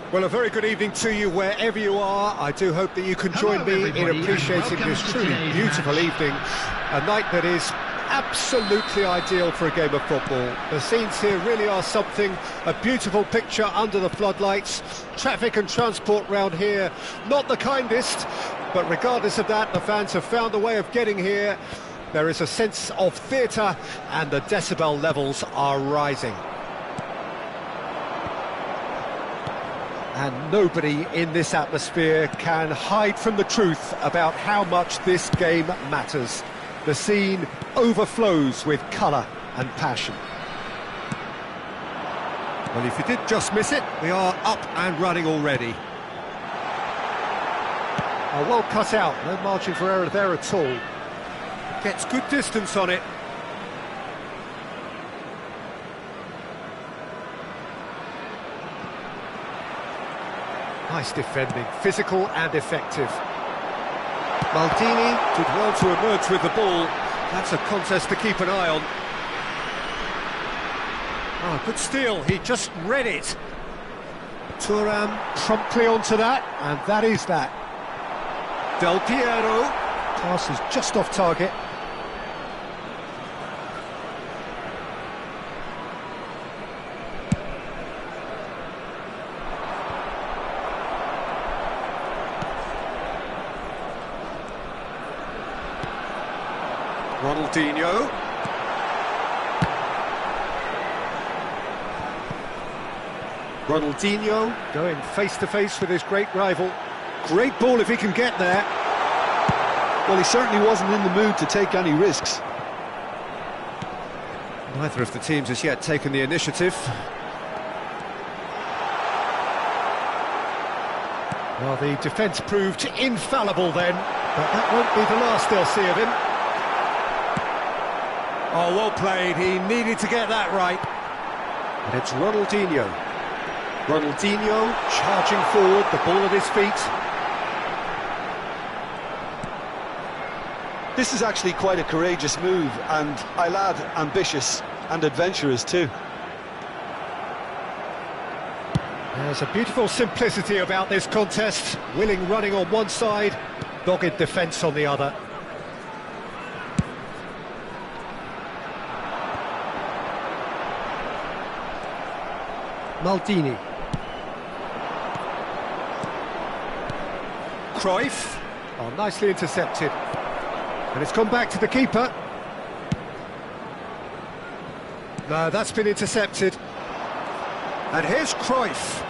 Well, a very good evening to you wherever you are. I do hope that you can join me in appreciating this truly beautiful evening. A night that is absolutely ideal for a game of football. The scenes here really are something, a beautiful picture under the floodlights. Traffic and transport round here, not the kindest, but regardless of that, the fans have found a way of getting here. There is a sense of theatre and the decibel levels are rising. And nobody in this atmosphere can hide from the truth about how much this game matters. The scene overflows with colour and passion. Well, if you did just miss it, we are up and running already. Oh, well cut out, no margin for error there at all. Gets good distance on it. Nice defending, physical and effective. Maldini did well to emerge with the ball. That's a contest to keep an eye on. Oh, good steal, he just read it. Thuram promptly onto that, and that is that. Del Piero, pass is just off target. Ronaldinho. Ronaldinho going face-to-face with his great rival. Great ball if he can get there. Well, he certainly wasn't in the mood to take any risks. Neither of the teams has yet taken the initiative. Well, the defence proved infallible then, but that won't be the last they'll see of him. Oh, well played, he needed to get that right. And it's Ronaldinho. Ronaldinho charging forward, the ball at his feet. This is actually quite a courageous move, and I'll add ambitious and adventurous too. There's a beautiful simplicity about this contest. Willing running on one side, dogged defence on the other. Maldini. Cruyff. Oh, nicely intercepted. And it's gone back to the keeper. No, that's been intercepted. And here's Cruyff.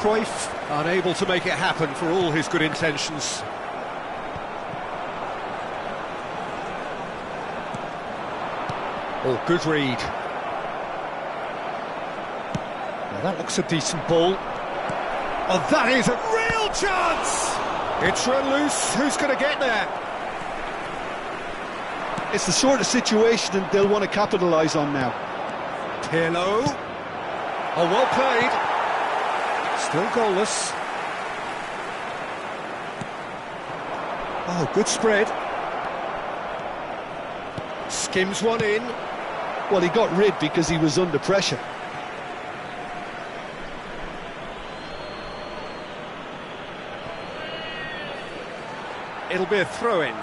Cruyff unable to make it happen for all his good intentions. Oh, good read. Now that looks a decent ball. Oh, that is a real chance! It's run loose, who's going to get there? It's the sort of situation they'll want to capitalise on now. Pirlo. Oh, well played. Still goalless. Oh, good spread. Skims one in. Well, he got rid because he was under pressure. It'll be a throw-in.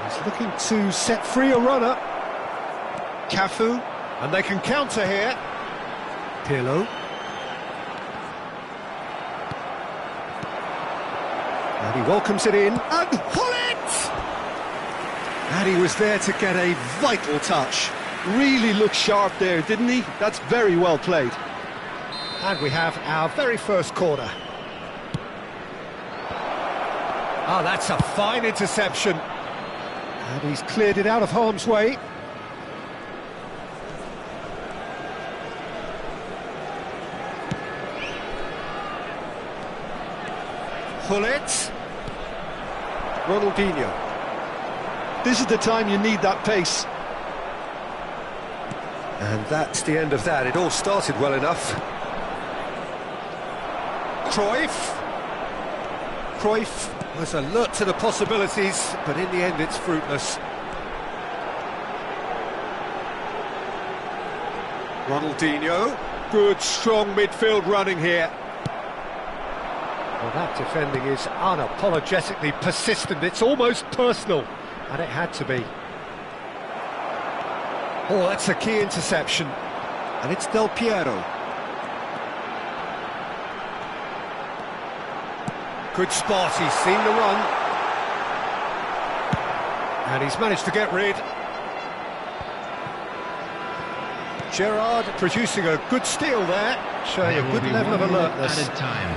He's looking to set free a runner. Cafu, and they can counter here. Pirlo. And he welcomes it in, and Hullet! And he was there to get a vital touch. Really looked sharp there, didn't he? That's very well played. And we have our very first corner. Oh, that's a fine interception. And he's cleared it out of harm's way. Hullet. Ronaldinho. This is the time you need that pace. And that's the end of that. It all started well enough. Cruyff was alert to the possibilities, but in the end it's fruitless. Ronaldinho, good strong midfield running here. Well, that defending is unapologetically persistent, it's almost personal, and it had to be. Oh, that's a key interception, and it's Del Piero. Good spot, he's seen the run. And he's managed to get rid. Gerrard producing a good steal there, showing a good level of alertness. Added time.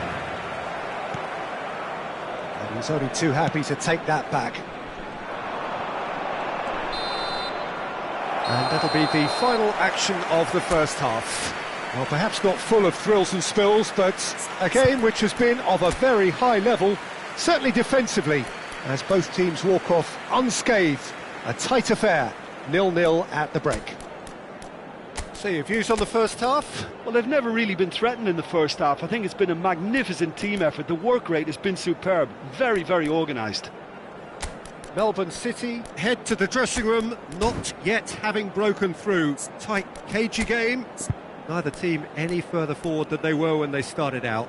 And he's only too happy to take that back. And that'll be the final action of the first half. Well, perhaps not full of thrills and spills, but a game which has been of a very high level, certainly defensively, as both teams walk off unscathed. A tight affair, 0-0 at the break. So your views on the first half? Well, they've never really been threatened in the first half. I think it's been a magnificent team effort. The work rate has been superb. Very, very organised. Melbourne City head to the dressing room, not yet having broken through. Tight, cagey game. Neither team any further forward than they were when they started out.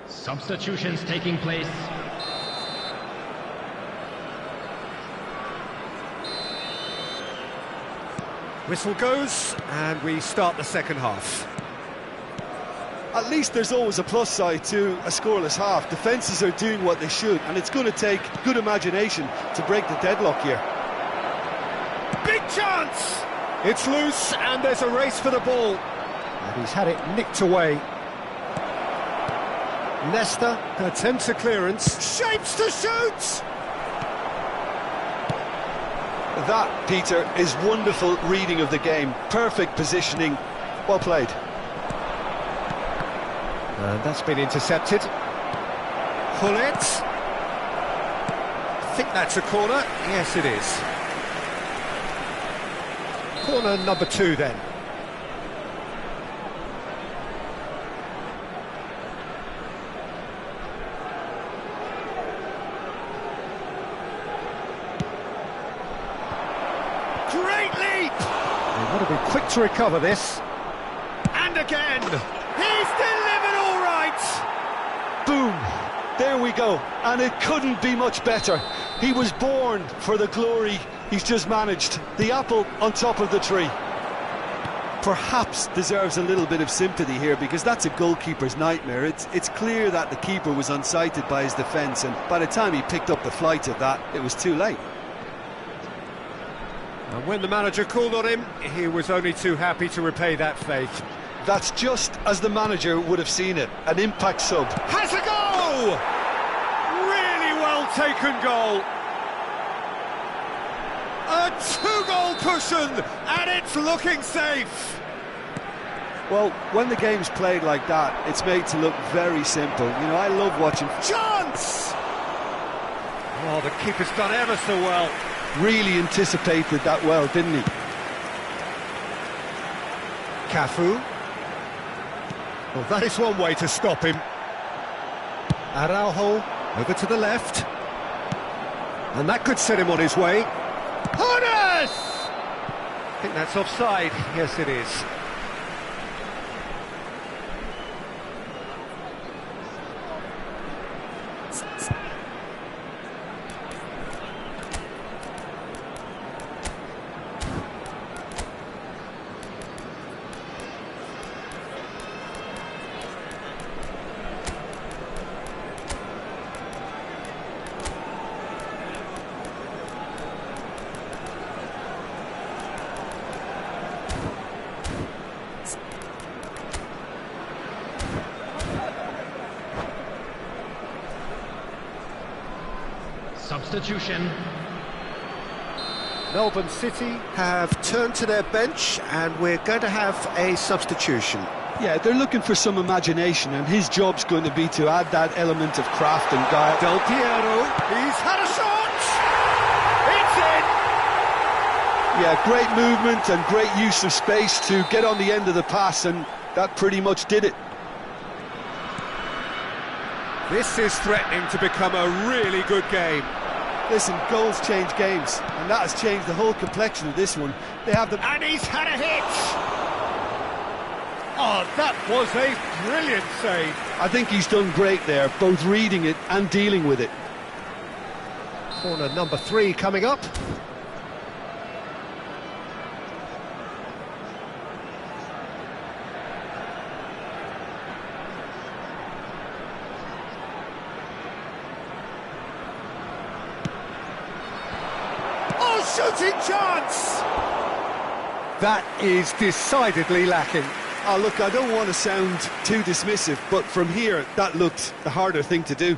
Substitutions taking place. Whistle goes, and we start the second half. At least there's always a plus side to a scoreless half. Defences are doing what they should, and it's going to take good imagination to break the deadlock here. Big chance! It's loose, and there's a race for the ball. And he's had it nicked away. Nesta attempts a clearance, shapes to shoot! That, Peter, is wonderful reading of the game. Perfect positioning, well played. And that's been intercepted. Hullet. I think that's a corner. Yes, it is. Corner number 2 then. Great leap! They want to be quick to recover this. And again! He's delivered all right! Boom! There we go. And it couldn't be much better. He was born for the glory he's just managed. The apple on top of the tree. Perhaps deserves a little bit of sympathy here, because that's a goalkeeper's nightmare. It's clear that the keeper was unsighted by his defence, and by the time he picked up the flight of that, it was too late. And when the manager called on him, he was only too happy to repay that faith. That's just as the manager would have seen it. An impact sub. Has a goal! Really well taken goal. A 2-goal cushion, and it's looking safe. Well, when the game's played like that, it's made to look very simple. You know, I love watching. Chance! Oh, the keeper's done ever so well. Really anticipated that well, didn't he? Cafu. Well, that is one way to stop him. Araujo over to the left. And that could set him on his way. Jonas! I think that's offside. Yes, it is. Substitution. Melbourne City have turned to their bench, and we're going to have a substitution. Yeah, they're looking for some imagination, and his job's going to be to add that element of craft and guile. Del Piero, he's had a shot! It's in! Yeah, great movement and great use of space to get on the end of the pass, and that pretty much did it. This is threatening to become a really good game. Listen, goals change games, and that has changed the whole complexion of this one. They have the... And he's had a hit! Oh, that was a brilliant save. I think he's done great there, both reading it and dealing with it. Corner number 3 coming up. Shooting chance! That is decidedly lacking. Oh, look, I don't want to sound too dismissive, but from here, that looked the harder thing to do.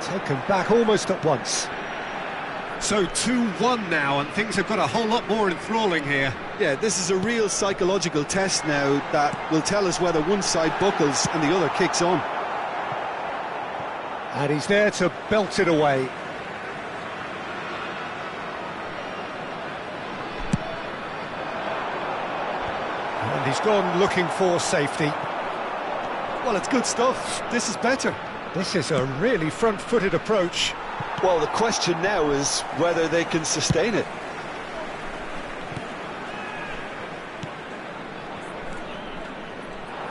Taken back almost at once. So 2-1 now, and things have got a whole lot more enthralling here. Yeah, this is a real psychological test now that will tell us whether one side buckles and the other kicks on. And he's there to belt it away. And he's gone looking for safety. Well, it's good stuff. This is better. This is a really front-footed approach. Well, the question now is whether they can sustain it.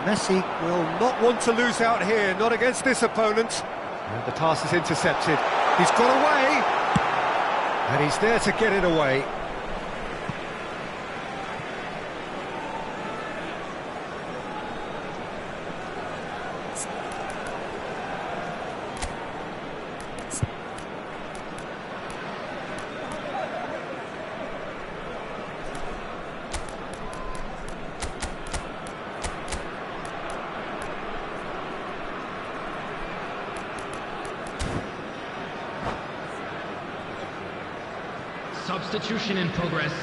Messi will not want to lose out here, not against this opponent. And the pass is intercepted. He's got away. And he's there to get it away. Substitution in progress.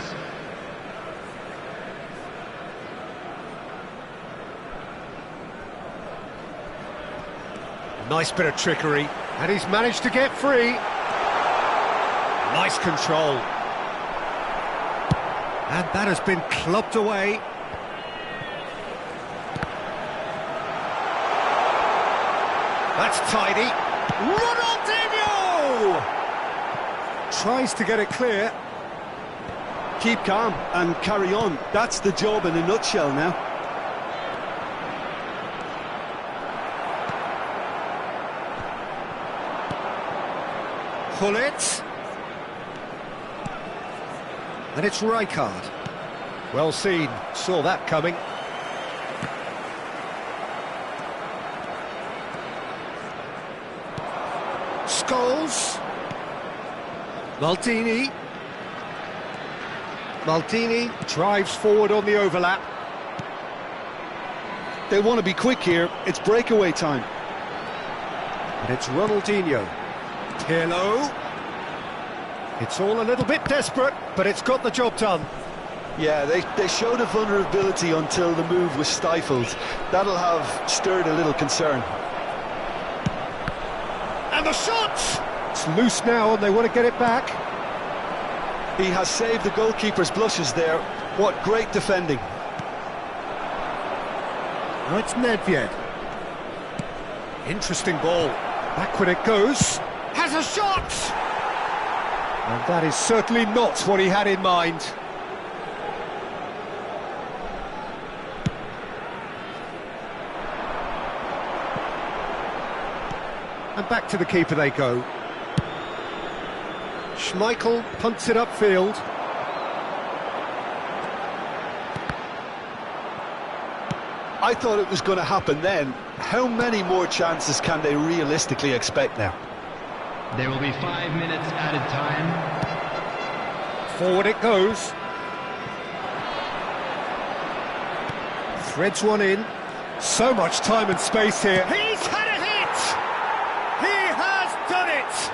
Nice bit of trickery, and he's managed to get free. Nice control. And that has been clubbed away. That's tidy. Ronaldinho! Tries to get it clear. Keep calm and carry on. That's the job in a nutshell now. Hullet. And it's Rijkaard. Well seen, saw that coming. Scholes. Maldini. Maldini drives forward on the overlap. They want to be quick here. It's breakaway time. And it's Ronaldinho. Pirlo. It's all a little bit desperate, but it's got the job done. Yeah, they showed a vulnerability until the move was stifled. That'll have stirred a little concern. And the shot! It's loose now and they want to get it back. He has saved the goalkeeper's blushes there. What great defending. Now it's Nedved. Interesting ball. Backward it goes. Has a shot! And that is certainly not what he had in mind. And back to the keeper they go. Schmeichel punts it upfield. I thought it was going to happen then. How many more chances can they realistically expect now? There will be 5 minutes added time. Forward it goes. Threads one in. So much time and space here. He's had a hit! He has done it!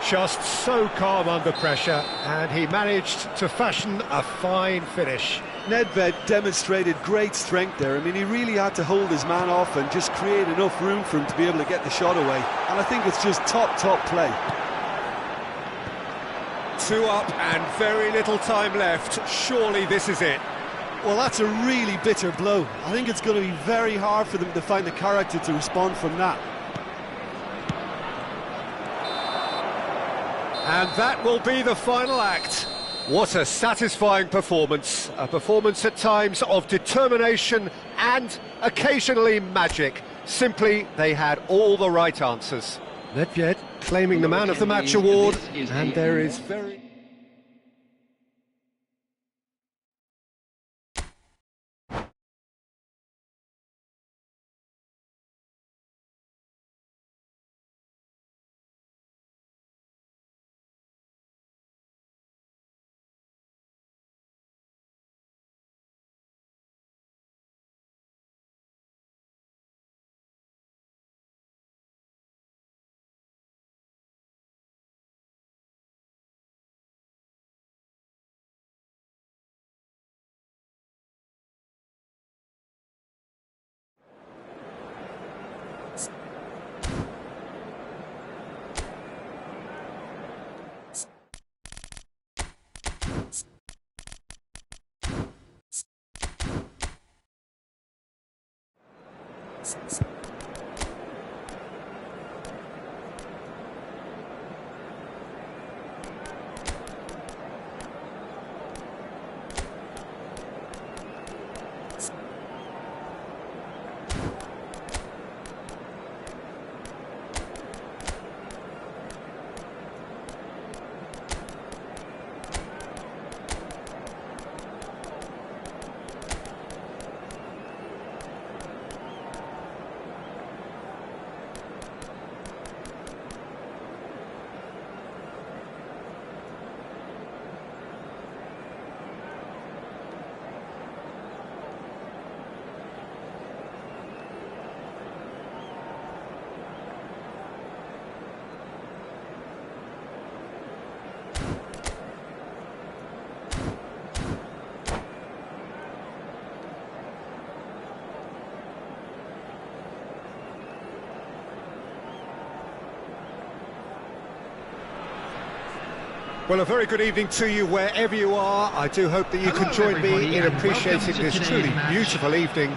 Just so calm under pressure, and he managed to fashion a fine finish. Nedved demonstrated great strength there. I mean, he really had to hold his man off and just create enough room for him to be able to get the shot away. And I think it's just top play. 2 up and very little time left. Surely this is it. Well, that's a really bitter blow. I think it's going to be very hard for them to find the character to respond from that. And that will be the final act. What a satisfying performance. A performance at times of determination and occasionally magic. Simply, they had all the right answers. Nedved claiming the Man of the Match award, and there is very... Well, a very good evening to you wherever you are. I do hope that you can join me in appreciating this truly beautiful evening.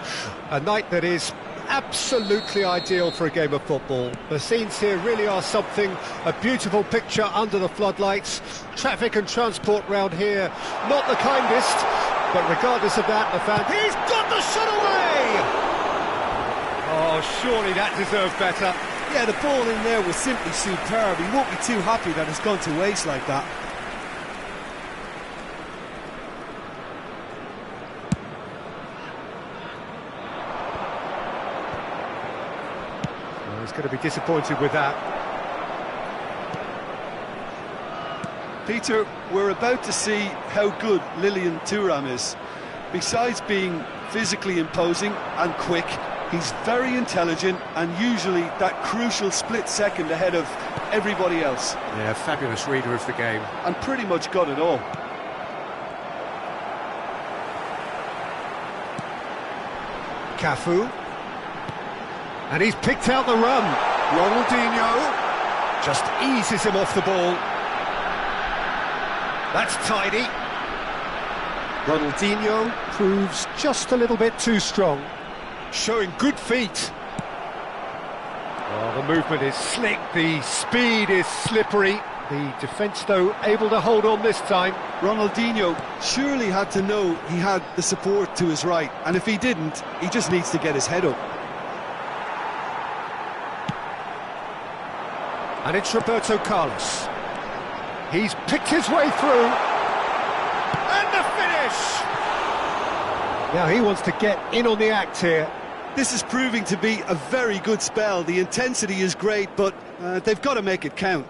A night that is absolutely ideal for a game of football. The scenes here really are something, a beautiful picture under the floodlights. Traffic and transport round here, not the kindest, but regardless of that, the fan... He's got the shot away! Oh, surely that deserved better. Yeah, the ball in there was simply superb. He won't be too happy that it's gone to waste like that. Well, he's going to be disappointed with that. Peter, we're about to see how good Lilian Thuram is. Besides being physically imposing and quick, he's very intelligent and usually that crucial split second ahead of everybody else. Yeah, fabulous reader of the game. And pretty much got it all. Cafu. And he's picked out the run. Ronaldinho just eases him off the ball. That's tidy. Ronaldinho proves just a little bit too strong. Showing good feet. Oh, the movement is slick, the speed is slippery. The defence, though, able to hold on this time. Ronaldinho surely had to know he had the support to his right, and if he didn't, he just needs to get his head up. And it's Roberto Carlos. He's picked his way through. And the finish! Now he wants to get in on the act here. This is proving to be a very good spell. The intensity is great, but they've got to make it count.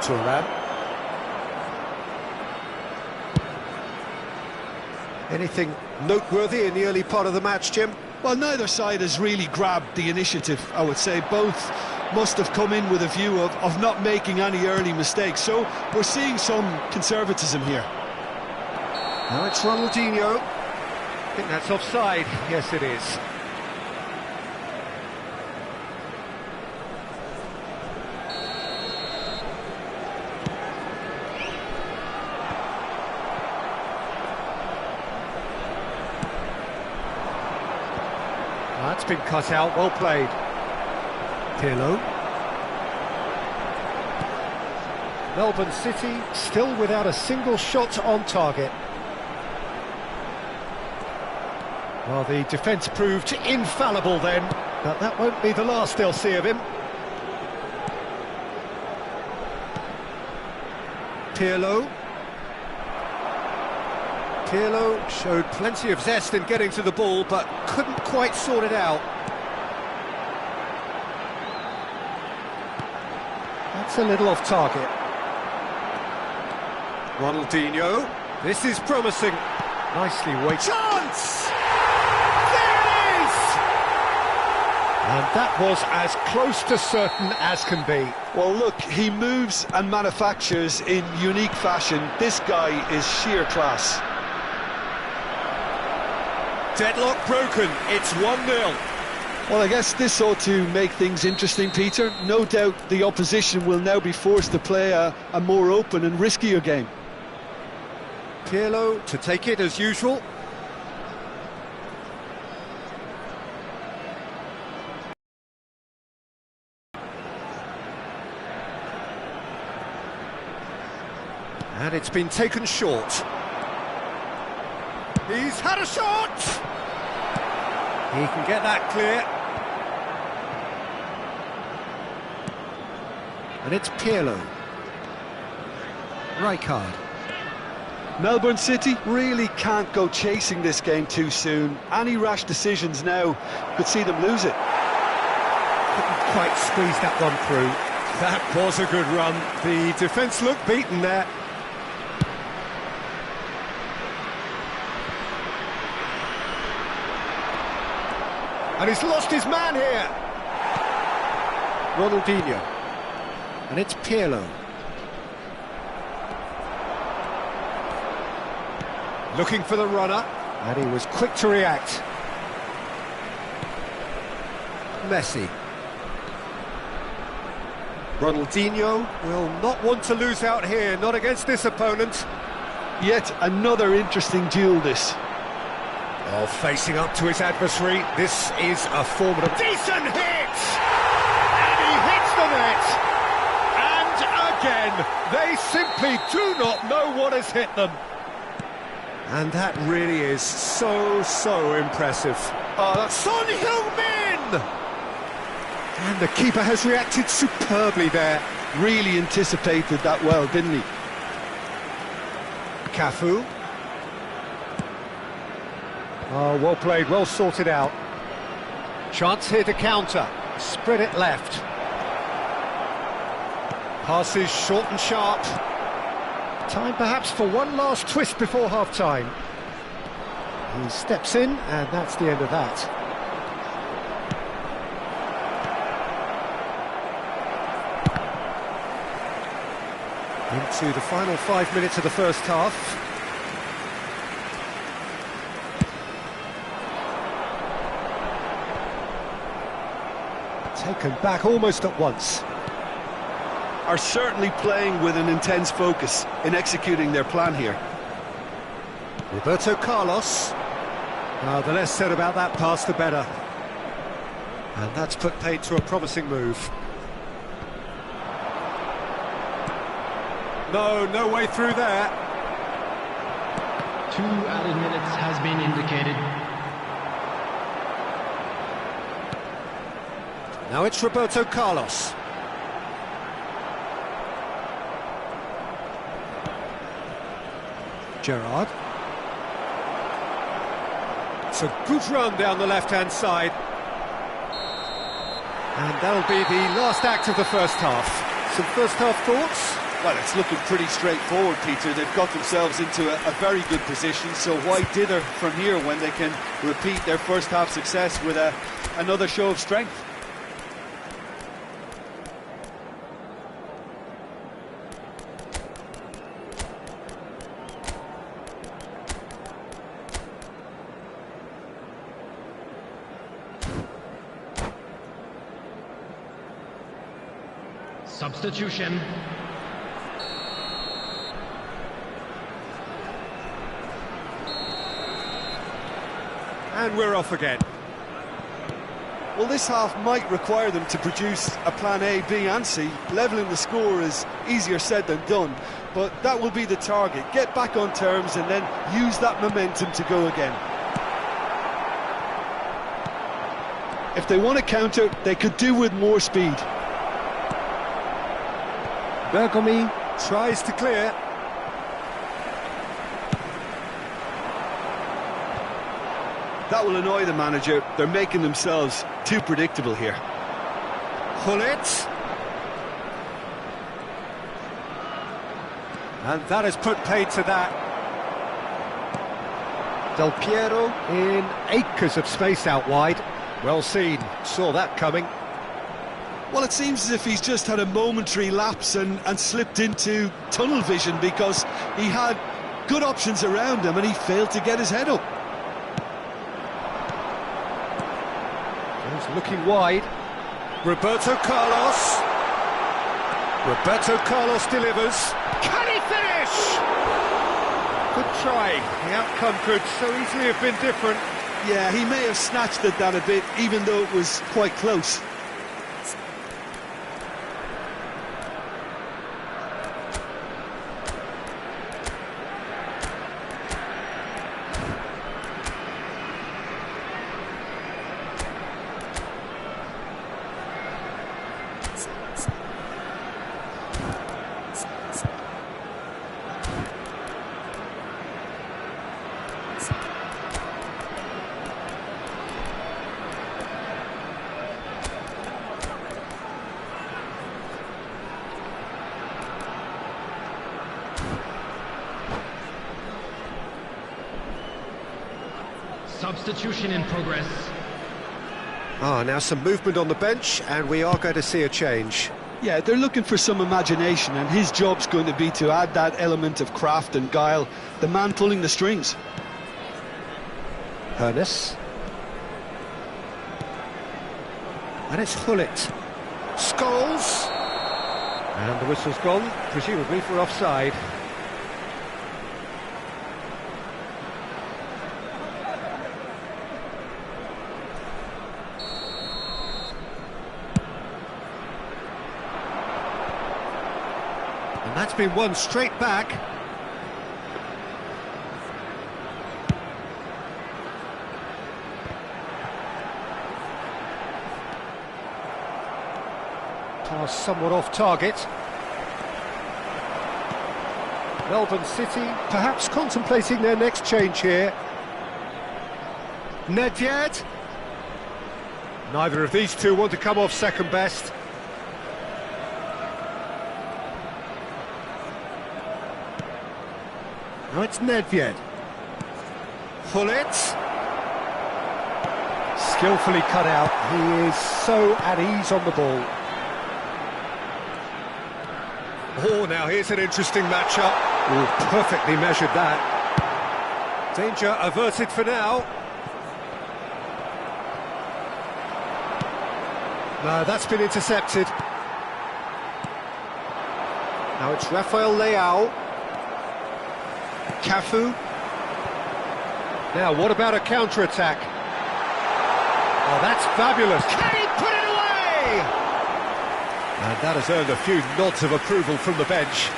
Thuram. Anything noteworthy in the early part of the match, Jim? Well, neither side has really grabbed the initiative, I would say. Both must have come in with a view of not making any early mistakes. So we're seeing some conservatism here. Now it's Ronaldinho. I think that's offside. Yes, it is. That's been cut out, well played. Pirlo. Melbourne City still without a single shot on target. Well, the defence proved infallible then, but that won't be the last they'll see of him. Pirlo. Pirlo showed plenty of zest in getting to the ball, but couldn't quite sort it out. That's a little off target. Ronaldinho. This is promising. Nicely weighted. Chance! There it is! And that was as close to certain as can be. Well, look, he moves and manufactures in unique fashion. This guy is sheer class. Deadlock broken, it's 1-0. Well, I guess this ought to make things interesting, Peter. No doubt the opposition will now be forced to play a more open and riskier game. Pirlo to take it as usual. And it's been taken short. He's had a shot! He can get that clear. And it's Pirlo. Rijkaard. Melbourne City really can't go chasing this game too soon. Any rash decisions now could see them lose it. Couldn't quite squeeze that one through. That was a good run. The defence looked beaten there. And he's lost his man here. Ronaldinho. And it's Pirlo. Looking for the runner. And he was quick to react. Messi. Ronaldinho will not want to lose out here, not against this opponent. Yet another interesting duel, this. Oh, facing up to his adversary, this is a formidable... Decent hit! And he hits the net! And again, they simply do not know what has hit them. And that really is so impressive. Oh, that's Son Heung-min! And the keeper has reacted superbly there. Really anticipated that well, didn't he? Cafu. Oh, well played, well sorted out. Chance here to counter. Spread it left. Passes short and sharp. Time perhaps for one last twist before half-time. He steps in, and that's the end of that. Into the final 5 minutes of the first half. Taken back almost at once. Are certainly playing with an intense focus in executing their plan here. Roberto Carlos. The less said about that pass, the better. And that's put paid to a promising move. No way through there. 2 added minutes has been indicated. Now it's Roberto Carlos. Gerrard. It's a good run down the left-hand side. And that'll be the last act of the first half. Some first-half thoughts? Well, it's looking pretty straightforward, Peter. They've got themselves into a very good position, so why dither from here when they can repeat their first half success with another show of strength? Substitution. And we're off again. Well, this half might require them to produce a plan A, B and C. Levelling the score is easier said than done, but that will be the target. Get back on terms and then use that momentum to go again. If they want to counter, they could do with more speed. Bergomi tries to clear. That will annoy the manager. They're making themselves too predictable here. Hullet. And that has put paid to that. Del Piero in acres of space out wide. Well seen, saw that coming. Well, it seems as if he's just had a momentary lapse and slipped into tunnel vision, because he had good options around him and he failed to get his head up. He's looking wide. Roberto Carlos. Roberto Carlos delivers. Can he finish? Good try. The outcome could so easily have been different. Yeah, he may have snatched at that a bit, even though it was quite close. Substitution in progress. Now some movement on the bench, and we are going to see a change. Yeah, they're looking for some imagination, and his job's going to be to add that element of craft and guile, the man pulling the strings. Hernes. And it's Hullet. Scholes. And the whistle's gone, presumably for offside. And that's been won straight back. Pass somewhat off target. Melbourne City perhaps contemplating their next change here. Nedved. Neither of these two want to come off second best. Now it's Nedved. Hullet. Skillfully cut out. He is so at ease on the ball. Oh, now here's an interesting matchup. Oh, perfectly measured that. Danger averted for now. No, that's been intercepted. Now it's Rafael Leao. Cafu. Now, what about a counter-attack? Oh, that's fabulous. Can he put it away? And that has earned a few nods of approval from the bench.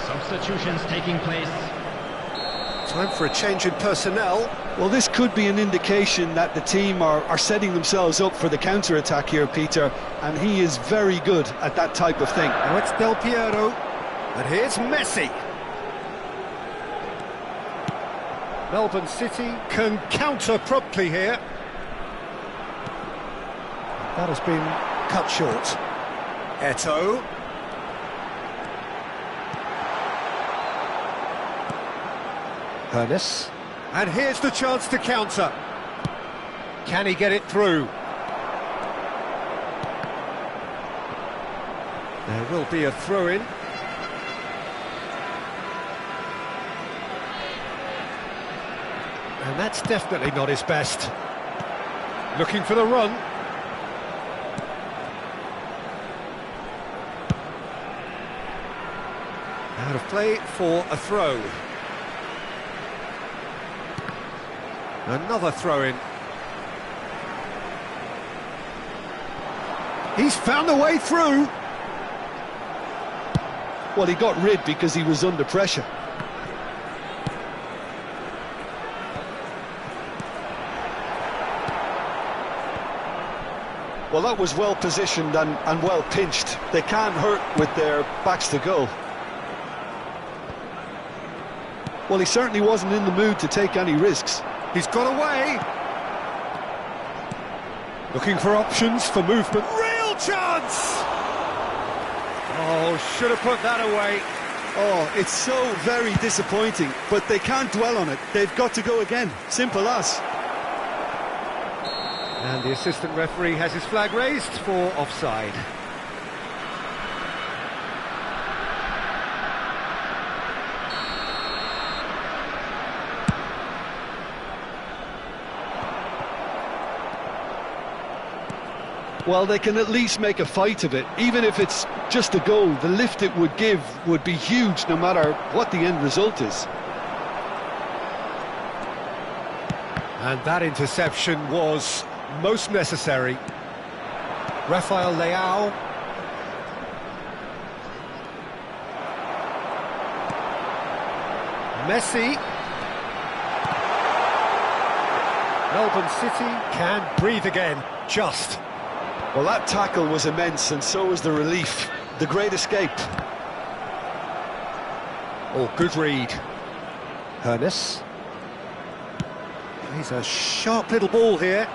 Substitutions taking place. Time for a change in personnel. Well, this could be an indication that the team are setting themselves up for the counter-attack here, Peter, and he is very good at that type of thing. Now it's Del Piero, and here's Messi. Melbourne City can counter promptly here. That has been cut short. Eto'o. Ernest. And here's the chance to counter. Can he get it through? There will be a throw-in. And that's definitely not his best. Looking for the run. Out of play for a throw. Another throw-in. He's found a way through. Well, he got rid because he was under pressure. Well, that was well positioned and well pinched. They can't hurt with their backs to goal. Well, he certainly wasn't in the mood to take any risks. He's got away. Looking for options for movement. Real chance! Oh, should have put that away. Oh, it's so very disappointing, but they can't dwell on it. They've got to go again. Simple as. And the assistant referee has his flag raised for offside. Well, they can at least make a fight of it. Even if it's just a goal, the lift it would give would be huge no matter what the end result is. And that interception was most necessary. Rafael Leao. Messi. Melbourne City can breathe again, just. Well, that tackle was immense, and so was the relief. The great escape. Oh, good read. Ernest. He's a sharp little ball here.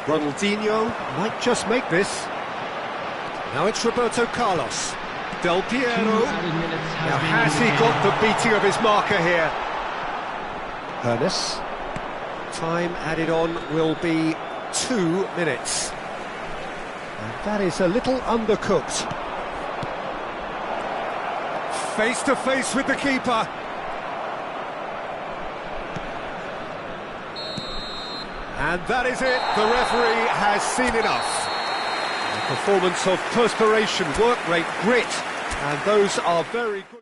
Ronaldinho might just make this. Now it's Roberto Carlos. Del Piero. Now has he got the beating of his marker here? Ernest. Time added on will be 2 minutes. And that is a little undercooked. Face to face with the keeper. And that is it. The referee has seen enough. A performance of perspiration, work rate, grit, and those are very good.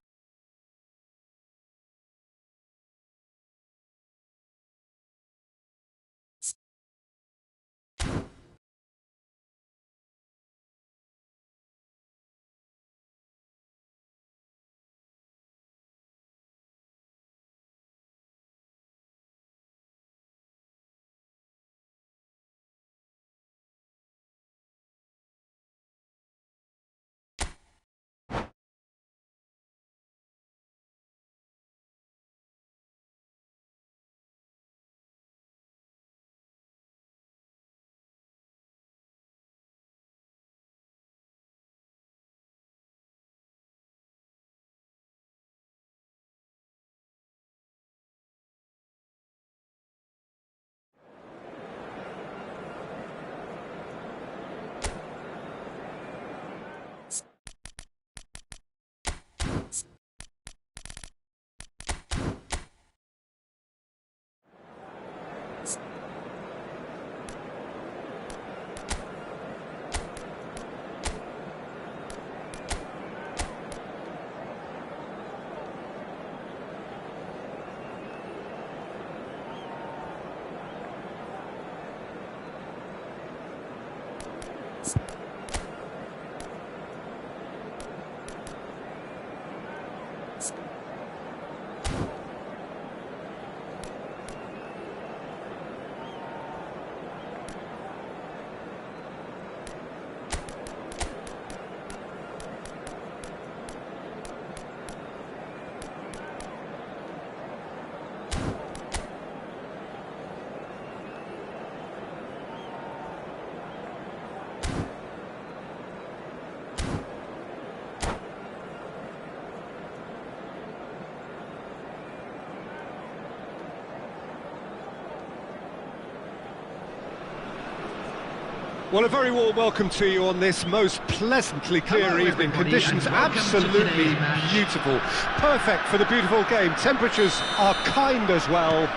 Well, a very warm welcome to you on this most pleasantly clear evening. Conditions absolutely beautiful. Perfect for the beautiful game. Temperatures are kind as well.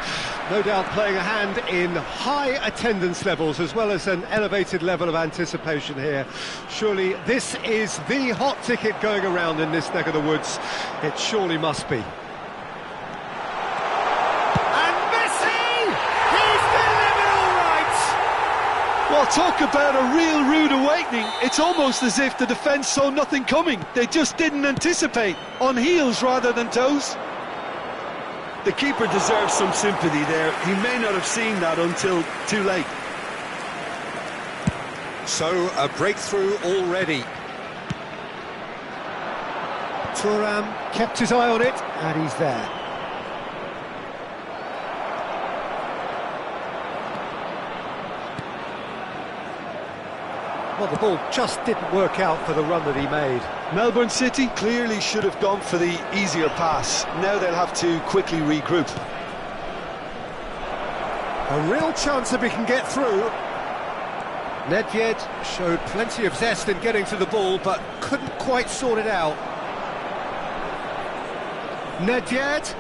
No doubt playing a hand in high attendance levels as well as an elevated level of anticipation here. Surely this is the hot ticket going around in this neck of the woods. It surely must be. Well, talk about a real rude awakening. It's almost as if the defence saw nothing coming. They just didn't anticipate. On heels rather than toes. The keeper deserves some sympathy there. He may not have seen that until too late. So, a breakthrough already. Thuram kept his eye on it, and he's there. Well, the ball just didn't work out for the run that he made. Melbourne City clearly should have gone for the easier pass. Now they'll have to quickly regroup. A real chance if he can get through. Nedved showed plenty of zest in getting to the ball, but couldn't quite sort it out. Nedved.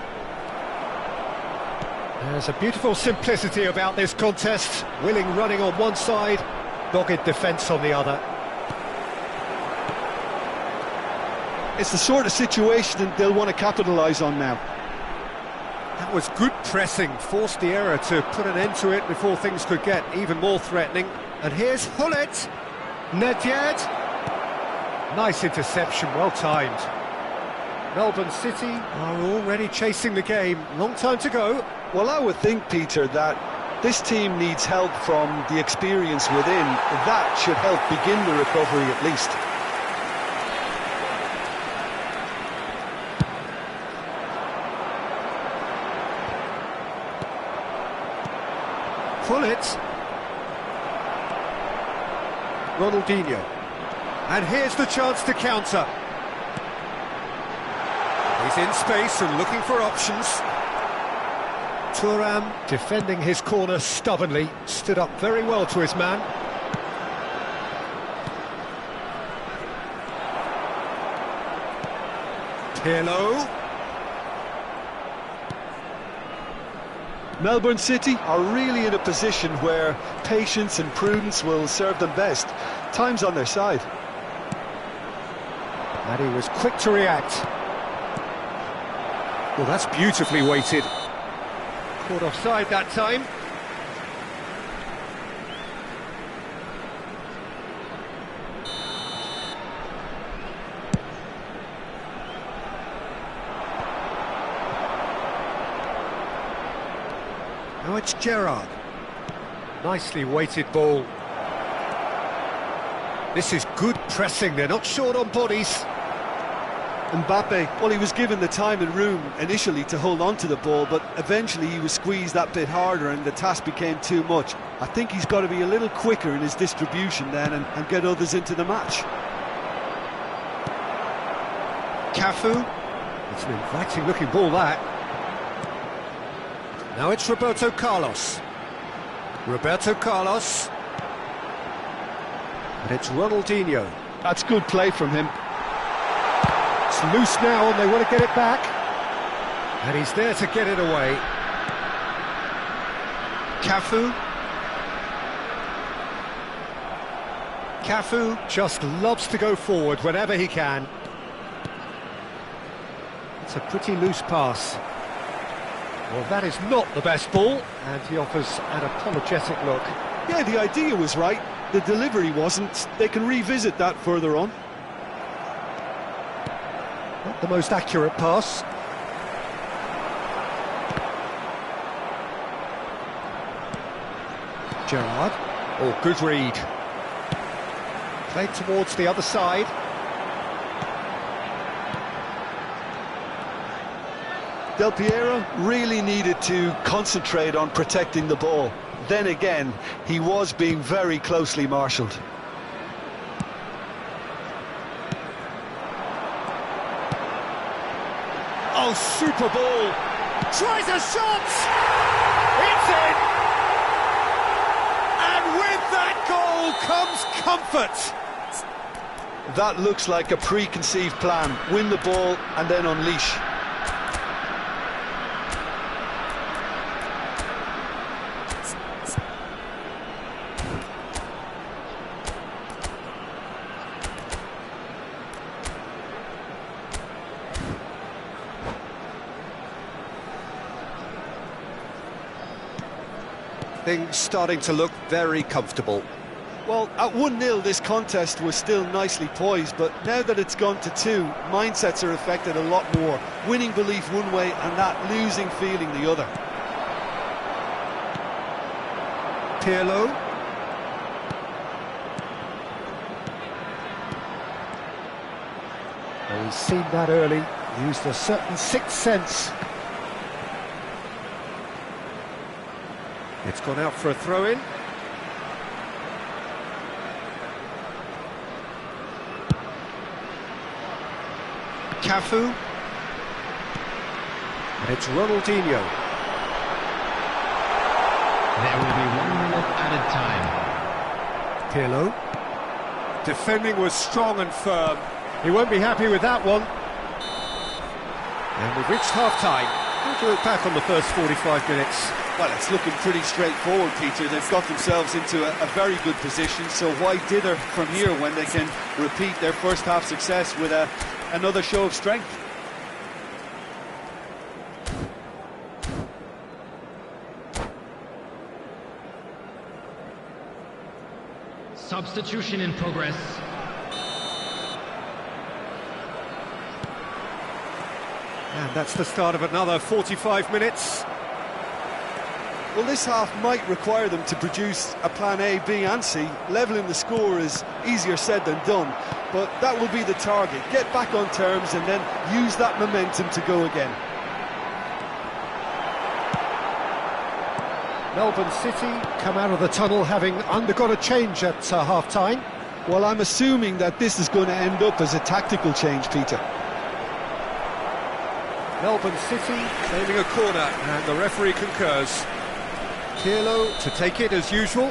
There's a beautiful simplicity about this contest. Willing running on one side, dogged defence on the other. It's the sort of situation they'll want to capitalise on now. That was good pressing, forced the error to put an end to it before things could get even more threatening. And here's Hullet. Nedved. Nice interception, well timed. Melbourne City are already chasing the game. Long time to go. Well, I would think, Peter, that this team needs help from the experience within. That should help begin the recovery at least. Hullet. Ronaldinho. And here's the chance to counter. He's in space and looking for options. Thuram, defending his corner stubbornly, stood up very well to his man. Pirlo. Melbourne City are really in a position where patience and prudence will serve them best. Time's on their side. And he was quick to react. Well, that's beautifully weighted. Caught offside that time. Now it's Gerrard. Nicely weighted ball. This is good pressing, they're not short on bodies. Mbappe, well, he was given the time and room initially to hold on to the ball, but eventually he was squeezed that bit harder and the task became too much. I think he's got to be a little quicker in his distribution then and get others into the match. Cafu. It's an inviting looking ball, that. Now it's Roberto Carlos. Roberto Carlos. And it's Ronaldinho. That's good play from him. It's loose now and they want to get it back. And he's there to get it away. Cafu. Cafu just loves to go forward whenever he can. It's a pretty loose pass. Well, that is not the best ball, and he offers an apologetic look. Yeah, the idea was right, the delivery wasn't. They can revisit that further on. Not the most accurate pass. Gerrard. Oh, good read. Played towards the other side. Del Piero really needed to concentrate on protecting the ball. Then again, he was being very closely marshalled. Oh, super ball! Tries a shot! It's in! And with that goal, goal comes comfort. That looks like a preconceived plan. Win the ball and then unleash. Things starting to look very comfortable. Well, at 1-0 this contest was still nicely poised, but now that it's gone to 2, mindsets are affected a lot more. Winning belief one way and that losing feeling the other. Pirlo. Well, he's seen that early, used a certain sixth sense. It's gone out for a throw-in. Cafu. And it's Ronaldinho. There will be 1 minute added time. Pirlo. Defending was strong and firm. He won't be happy with that one. And we've reached half-time. How do you look back on the first 45 minutes? Well, it's looking pretty straightforward, Peter. They've got themselves into a very good position, so why dither from here when they can repeat their first half success with another show of strength? Substitution in progress. And that's the start of another 45 minutes. Well, this half might require them to produce a plan A, B and C. Levelling the score is easier said than done, but that will be the target. Get back on terms and then use that momentum to go again. Melbourne City come out of the tunnel having undergone a change at half-time. Well, I'm assuming that this is going to end up as a tactical change, Peter. Melbourne City claiming a corner, and the referee concurs. Pirlo to take it as usual.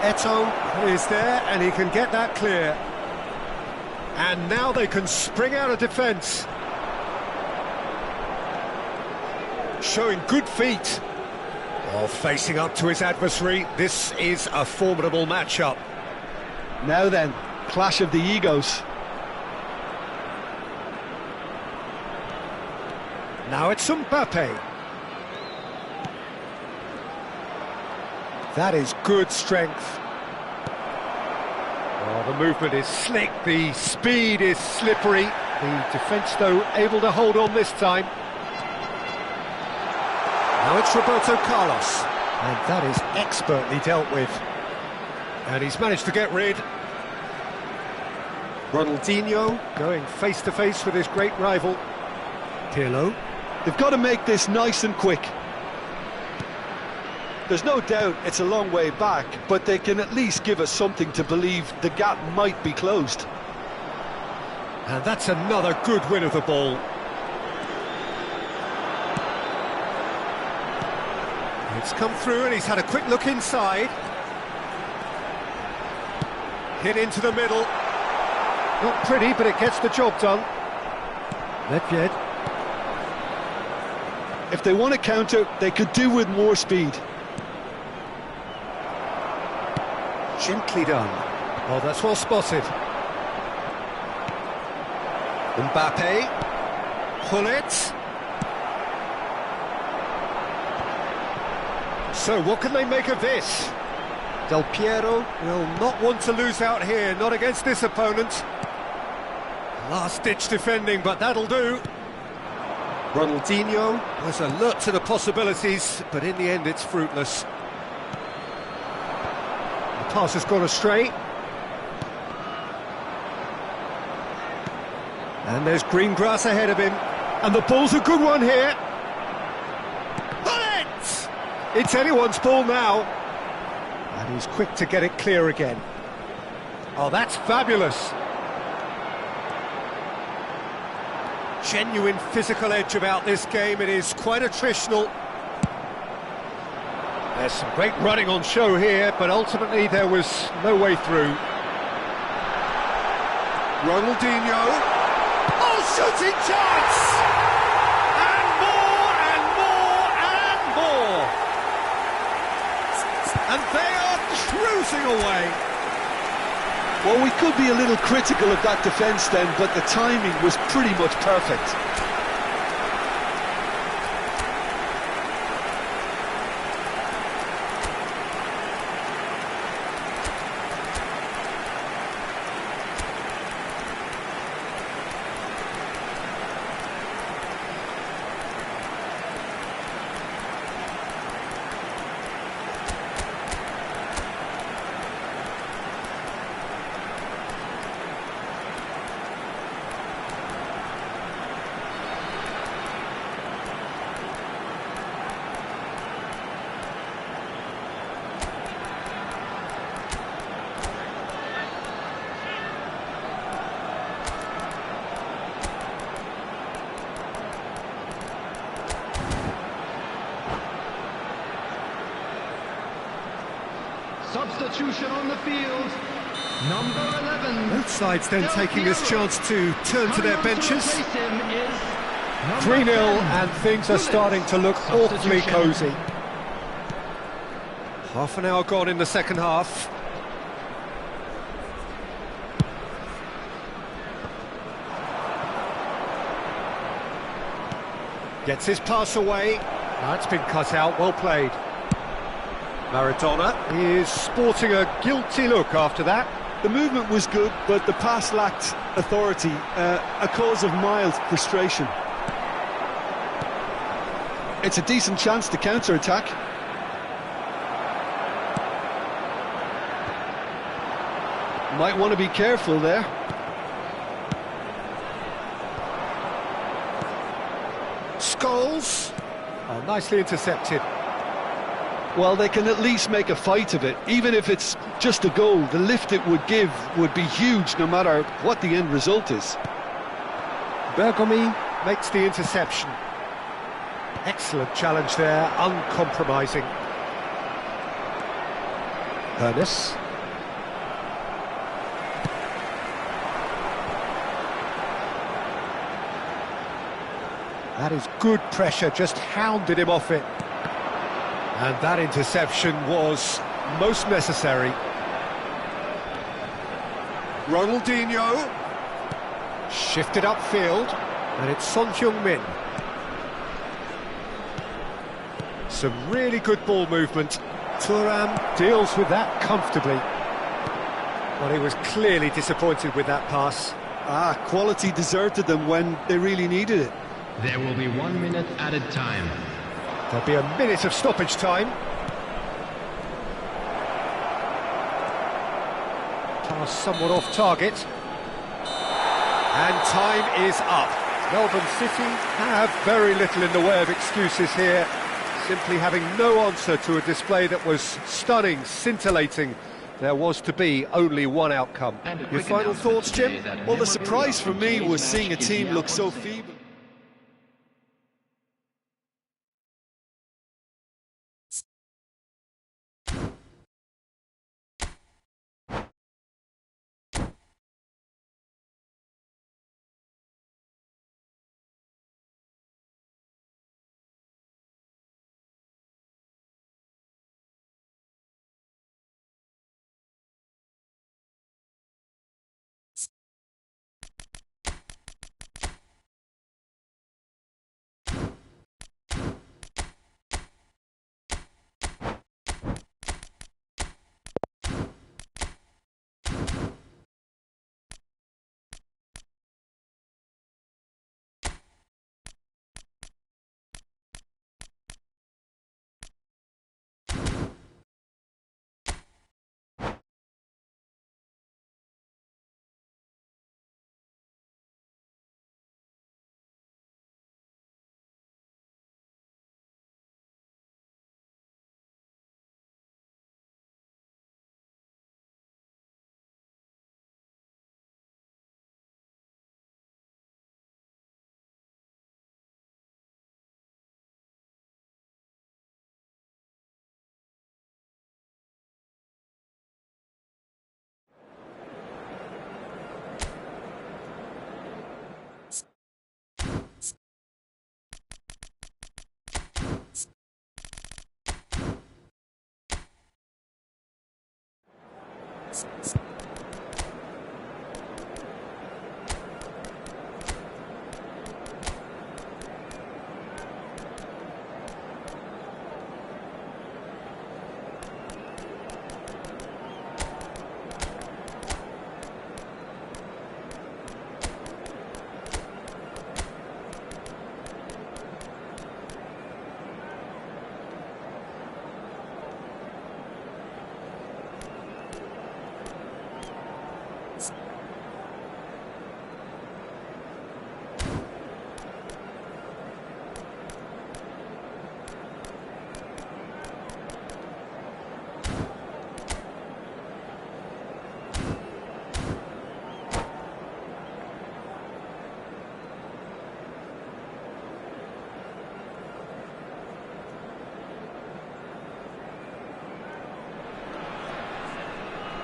Eto'o is there, and he can get that clear. And now they can spring out of defence. Showing good feet. While facing up to his adversary, this is a formidable matchup. Now then, clash of the egos. Now it's Mbappe. That is good strength. Oh, the movement is slick, the speed is slippery. The defence, though, able to hold on this time. Now it's Roberto Carlos. And that is expertly dealt with. And he's managed to get rid. Ronaldinho going face-to-face with his great rival. Pirlo. They've got to make this nice and quick. There's no doubt it's a long way back, but they can at least give us something to believe the gap might be closed. And that's another good win of the ball. It's come through and he's had a quick look inside. Hit into the middle. Not pretty, but it gets the job done. Ledved. If they want to counter, they could do with more speed. Gently done. Oh, that's well spotted. Mbappe. Hullet. So, what can they make of this? Del Piero will not want to lose out here, not against this opponent. Last-ditch defending, but that'll do. Ronaldinho was alert to the possibilities, but in the end it's fruitless. The pass has gone astray. And there's green grass ahead of him. And the ball's a good one here. Bullet! It's anyone's ball now. And he's quick to get it clear again. Oh, that's fabulous. genuine physical edge about this game. It is quite attritional. There's some great running on show here, but ultimately there was no way through. Ronaldinho. Oh, shooting chance! And more, and more, and more! And they are cruising away. Well, we could be a little critical of that defence then, but the timing was pretty much perfect. Substitution on the field, number 11. Both sides then taking this chance to turn to their benches. 3-0 and things are starting to look awfully cosy. Half an hour gone in the second half. Gets his pass away. That's been cut out, well played. Maradona is sporting a guilty look after that. The movement was good, but the pass lacked authority, a cause of mild frustration. It's a decent chance to counter-attack. Might want to be careful there. Scholes. Oh, nicely intercepted. Well, they can at least make a fight of it. Even if it's just a goal, the lift it would give would be huge no matter what the end result is. Bergomi makes the interception. Excellent challenge there, uncompromising. Ernest. That is good pressure, just hounded him off it. And that interception was most necessary. Ronaldinho. Shifted upfield, and it's Son Heung-min. Some really good ball movement. Thuram deals with that comfortably. Well, he was clearly disappointed with that pass. Quality deserted them when they really needed it. There will be 1 minute added time. There'll be a minute of stoppage time. Pass somewhat off target. And time is up. Melbourne City have very little in the way of excuses here, simply having no answer to a display that was stunning, scintillating. There was to be only one outcome. Your final thoughts, Jim? Well, the surprise for me was seeing a team look so feeble.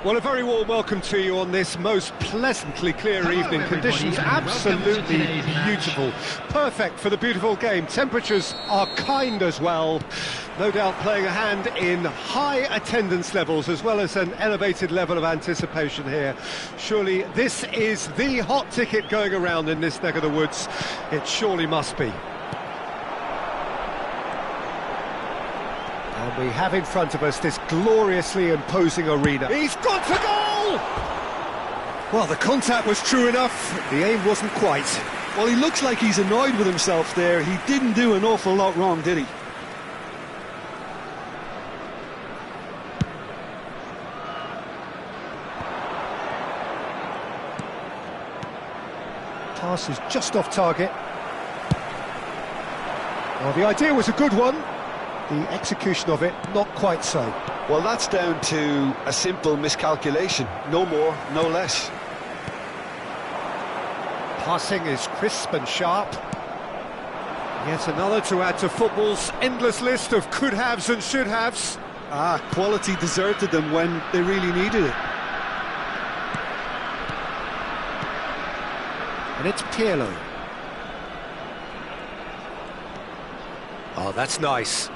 Well, a very warm welcome to you on this most pleasantly clear evening. Conditions absolutely beautiful. Perfect for the beautiful game. Temperatures are kind as well. No doubt playing a hand in high attendance levels as well as an elevated level of anticipation here. Surely this is the hot ticket going around in this neck of the woods. It surely must be. And we have in front of us this gloriously imposing arena. He's got to goal! Well, the contact was true enough, the aim wasn't quite. Well, he looks like he's annoyed with himself there. He didn't do an awful lot wrong, did he? Pass is just off target. Well, the idea was a good one. The execution of it, not quite so. Well, that's down to a simple miscalculation. No more, no less. Passing is crisp and sharp. Yet another to add to football's endless list of could-haves and should-haves. Quality deserted them when they really needed it. And it's Pirlo. Oh, that's nice.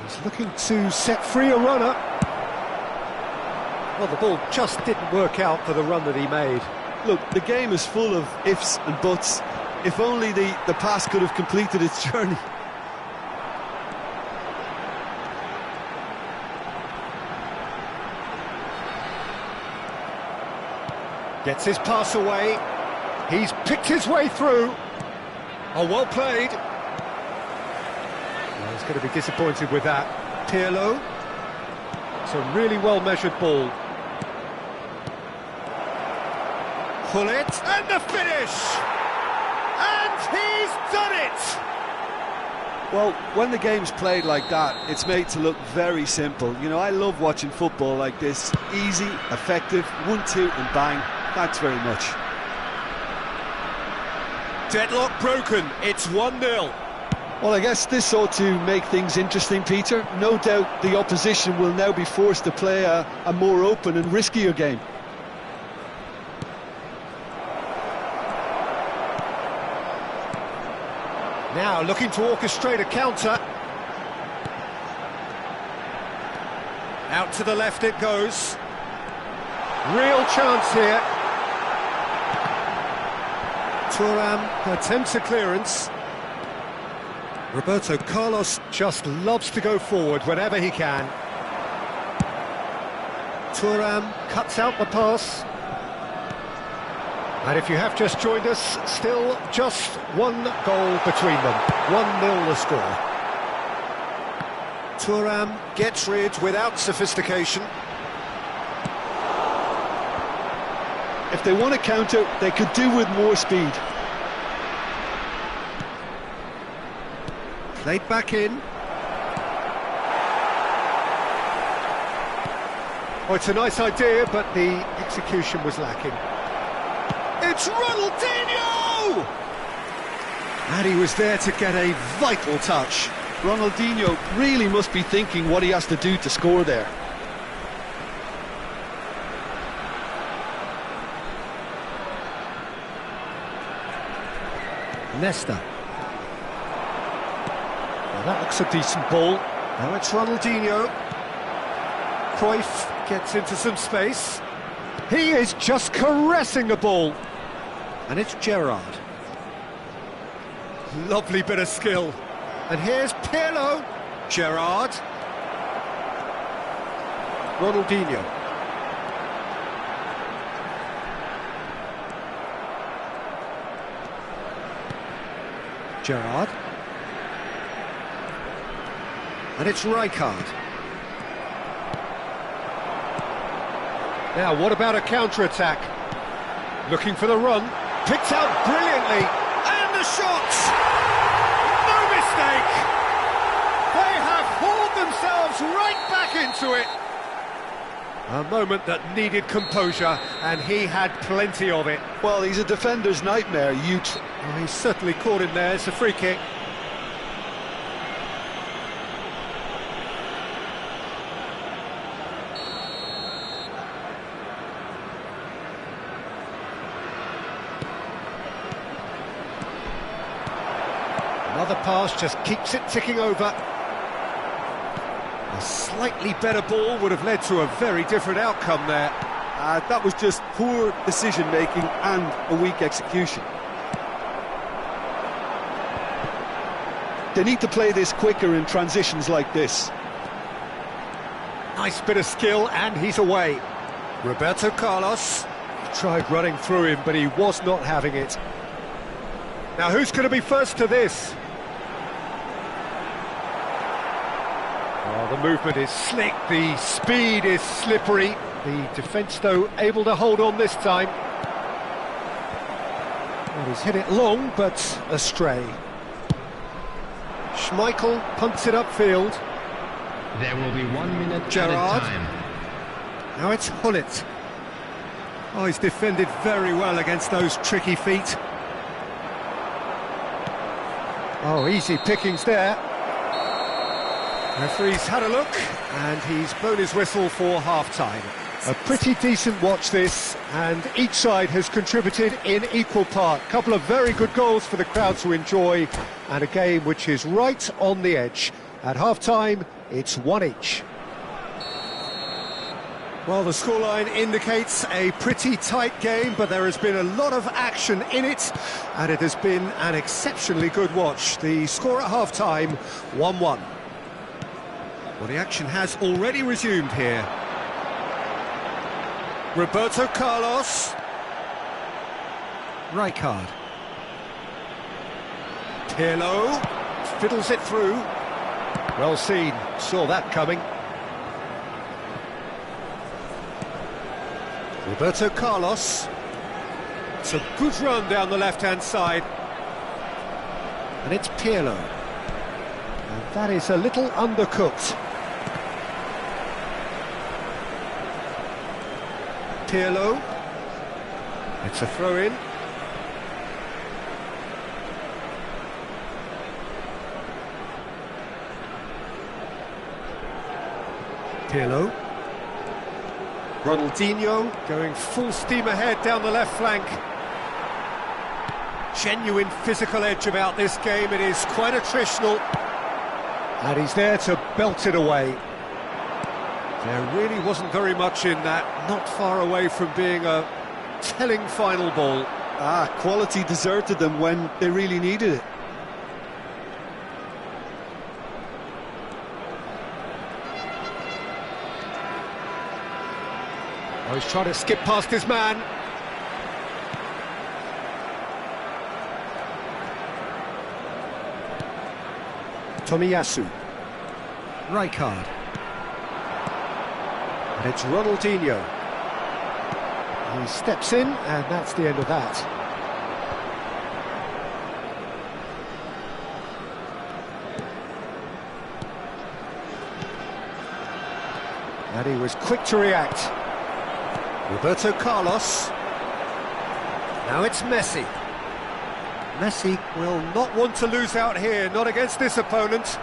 He's looking to set free a runner. Well, the ball just didn't work out for the run that he made. Look, the game is full of ifs and buts. If only the pass could have completed its journey. Gets his pass away. He's picked his way through. Oh, well played. Well, he's going to be disappointed with that. Pirlo. It's a really well-measured ball. Pull it, and the finish! And he's done it! Well, when the game's played like that, it's made to look very simple. You know, I love watching football like this. Easy, effective, 1-2 and bang. Thanks very much. Deadlock broken, it's 1-0. Well, I guess this ought to make things interesting, Peter. No doubt the opposition will now be forced to play a more open and riskier game. Now looking to orchestrate a counter. Out to the left it goes. Real chance here. Thuram attempts a clearance. Roberto Carlos just loves to go forward whenever he can. Thuram cuts out the pass. And if you have just joined us, still just one goal between them. 1-0 the score. Thuram gets rid without sophistication. If they want to counter, they could do with more speed. Played back in. Oh, it's a nice idea, but the execution was lacking. It's Ronaldinho! And he was there to get a vital touch. Ronaldinho really must be thinking what he has to do to score there. Nesta. Well, that looks a decent ball. Now it's Ronaldinho. Cruyff gets into some space. He is just caressing the ball. And it's Gerrard. Lovely bit of skill. And here's Pirlo. Gerrard. Ronaldinho. Gerrard. And it's Rijkaard. Now, what about a counter-attack? Looking for the run. Picked out brilliantly. And the shot! No mistake! They have hauled themselves right back into it. A moment that needed composure, and he had plenty of it. Well, he's a defender's nightmare. Well, he's certainly caught him there. It's a free kick. Another pass just keeps it ticking over. A slightly better ball would have led to a very different outcome there. That was just poor decision-making and a weak execution. They need to play this quicker in transitions like this. Nice bit of skill, and he's away. Roberto Carlos tried running through him, but he was not having it. Now, who's going to be first to this? Oh, the movement is slick, the speed is slippery. The defence, though, able to hold on this time. Well, he's hit it long, but astray. Schmeichel punts it upfield. There will be 1 minute Gerrard. added time. Now it's Hullet. Oh, he's defended very well against those tricky feet. Oh, easy pickings there. Referee's had a look, and he's blown his whistle for half-time. A pretty decent watch this, and each side has contributed in equal part. A couple of very good goals for the crowd to enjoy, and a game which is right on the edge. At half-time, it's 1 each. Well, the scoreline indicates a pretty tight game, but there has been a lot of action in it, and it has been an exceptionally good watch. The score at half-time, 1-1. Well, the action has already resumed here. Roberto Carlos. Rijkaard. Pirlo fiddles it through. Well seen, saw that coming. Roberto Carlos. It's a good run down the left-hand side. And it's Pirlo. And that is a little undercooked. Pirlo. It's a throw-in. Pirlo. Ronaldinho going full steam ahead down the left flank. Genuine physical edge about this game. It is quite attritional. And he's there to belt it away. There really wasn't very much in that, not far away from being a telling final ball. Quality deserted them when they really needed it. Oh, he's trying to skip past his man. Tomiyasu. Rijkaard. And it's Ronaldinho. He steps in, and that's the end of that. And he was quick to react. Roberto Carlos. Now it's Messi. Messi will not want to lose out here, not against this opponent.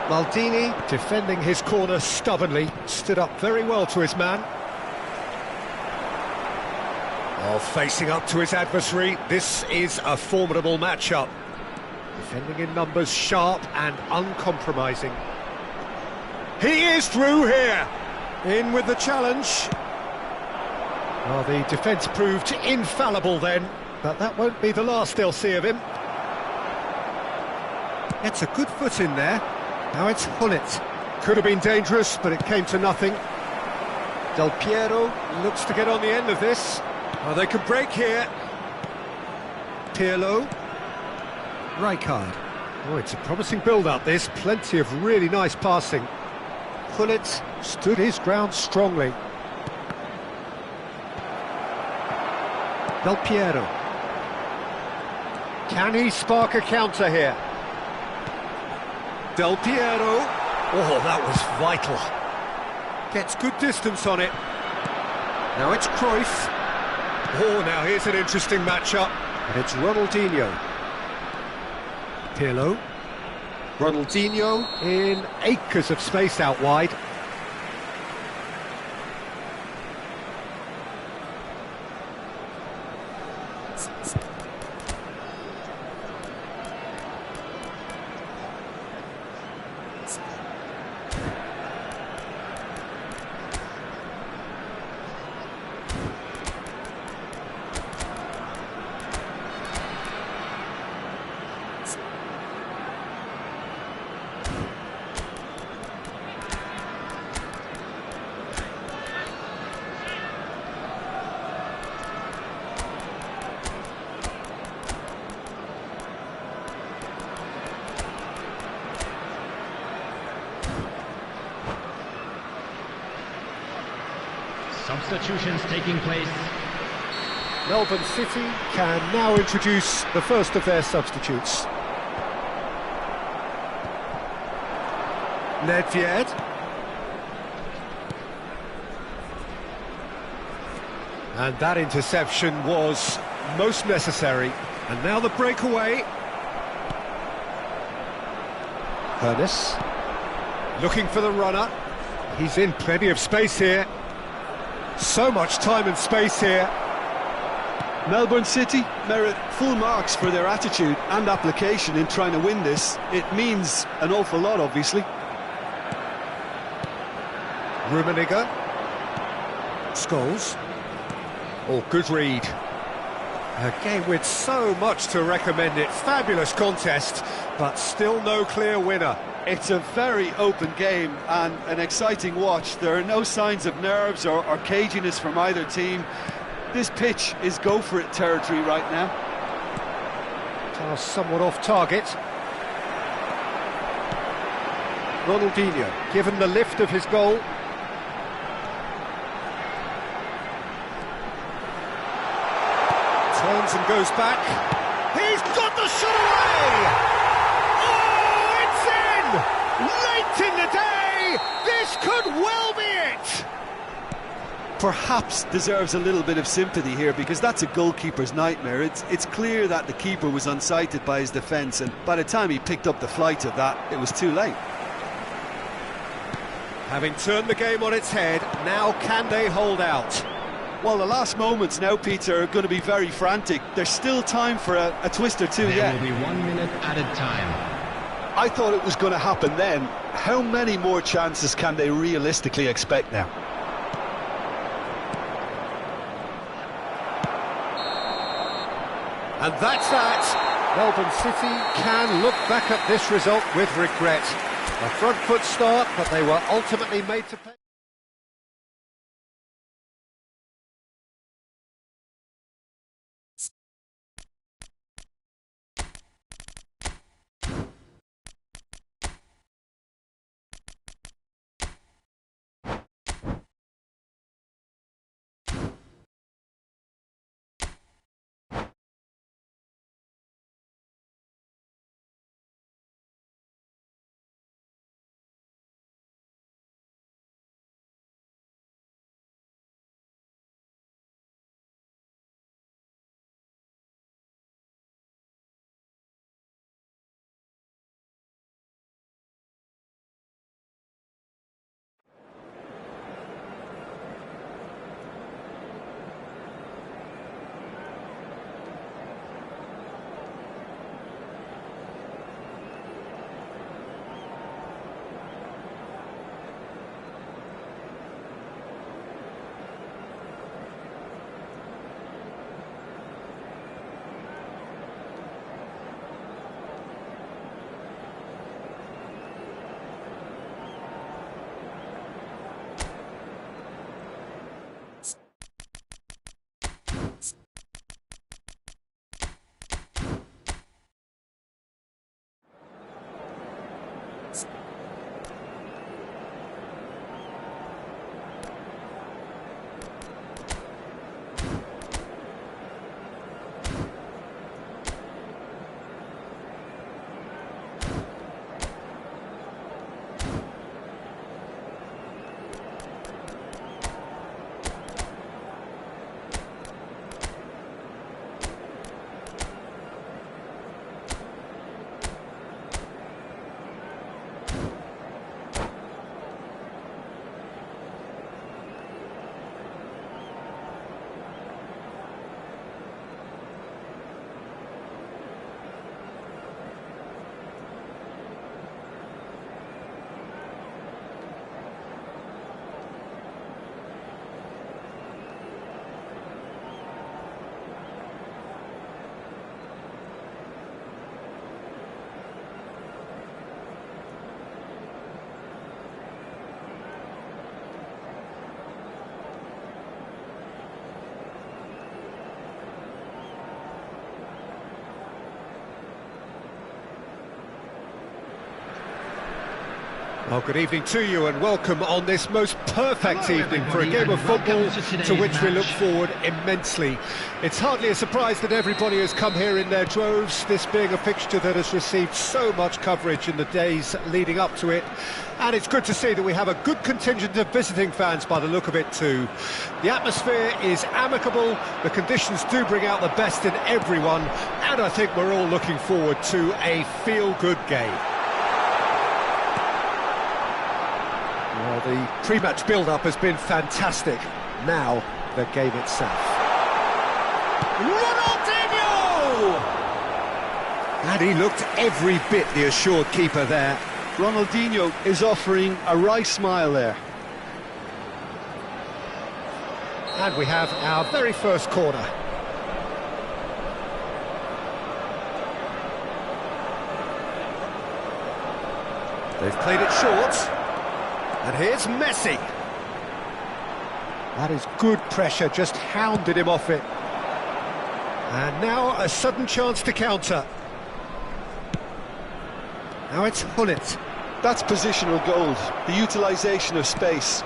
Maldini defending his corner stubbornly, stood up very well to his man. While facing up to his adversary, this is a formidable matchup. Defending in numbers, sharp and uncompromising. He is through here. In with the challenge. Well, the defence proved infallible then, but that won't be the last they'll see of him. Gets a good foot in there. Now it's Hullet. Could have been dangerous, but it came to nothing. Del Piero looks to get on the end of this. Oh, they could break here. Pirlo. Rijkaard. Oh, it's a promising build-up, this. Plenty of really nice passing. Hullet stood his ground strongly. Del Piero. Can he spark a counter here? Del Piero. Oh, that was vital. Gets good distance on it. Now it's Cruyff. Oh, now here's an interesting matchup. And it's Ronaldinho. Pirlo. Ronaldinho in acres of space out wide. Substitutions taking place. Melbourne City can now introduce the first of their substitutes. Nedved. And that interception was most necessary. And now the breakaway. Hernes. Looking for the runner. He's in plenty of space here. So much time and space here. Melbourne City merit full marks for their attitude and application in trying to win this. It means an awful lot, obviously. Rummenigge. Scholes. Oh, good read. A game with so much to recommend it. Fabulous contest, but still no clear winner. It's a very open game and an exciting watch. There are no signs of nerves or caginess from either team. This pitch is go-for-it territory right now. Pass somewhat off target. Ronaldinho, given the lift of his goal. Turns and goes back. He's got the shot away! Late in the day, this could well be it! Perhaps deserves a little bit of sympathy here, because that's a goalkeeper's nightmare. It's clear that the keeper was unsighted by his defence, and by the time he picked up the flight of that, it was too late. Having turned the game on its head, now can they hold out? Well, the last moments now, Peter, are going to be very frantic. There's still time for a twist or two There yet. will be 1 minute added time. I thought it was going to happen then. How many more chances can they realistically expect now? And that's that. Melbourne City can look back at this result with regret. A front foot start, but they were ultimately made to pay. Well, good evening to you and welcome on this most perfect evening for a game of football to which we look forward immensely. It's hardly a surprise that everybody has come here in their droves, this being a fixture that has received so much coverage in the days leading up to it. And it's good to see that we have a good contingent of visiting fans by the look of it too. The atmosphere is amicable, the conditions do bring out the best in everyone, and I think we're all looking forward to a feel-good game. Well, the pre-match build-up has been fantastic. Now, the game itself. Ronaldinho! And he looked every bit the assured keeper there. Ronaldinho is offering a wry smile there. And we have our very first corner. They've played it short. And here's Messi. That is good pressure, just hounded him off it. And now a sudden chance to counter. Now it's Hullet. That's positional gold, the utilisation of space.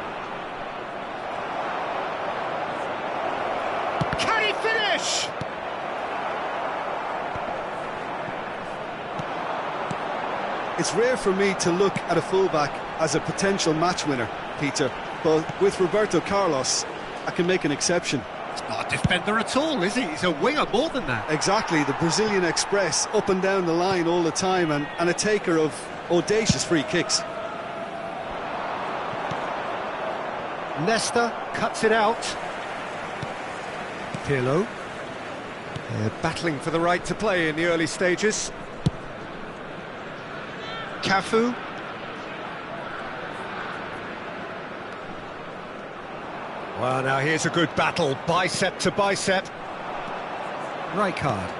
Can he finish? It's rare for me to look at a fullback as a potential match winner, Peter, but with Roberto Carlos, I can make an exception. He's not a defender at all, is he? He's a winger more than that. Exactly, the Brazilian Express, up and down the line all the time, and a taker of audacious free kicks. Nesta cuts it out. Pirlo. They're battling for the right to play in the early stages. Cafu. Well, now here's a good battle, bicep to bicep. Rijkaard.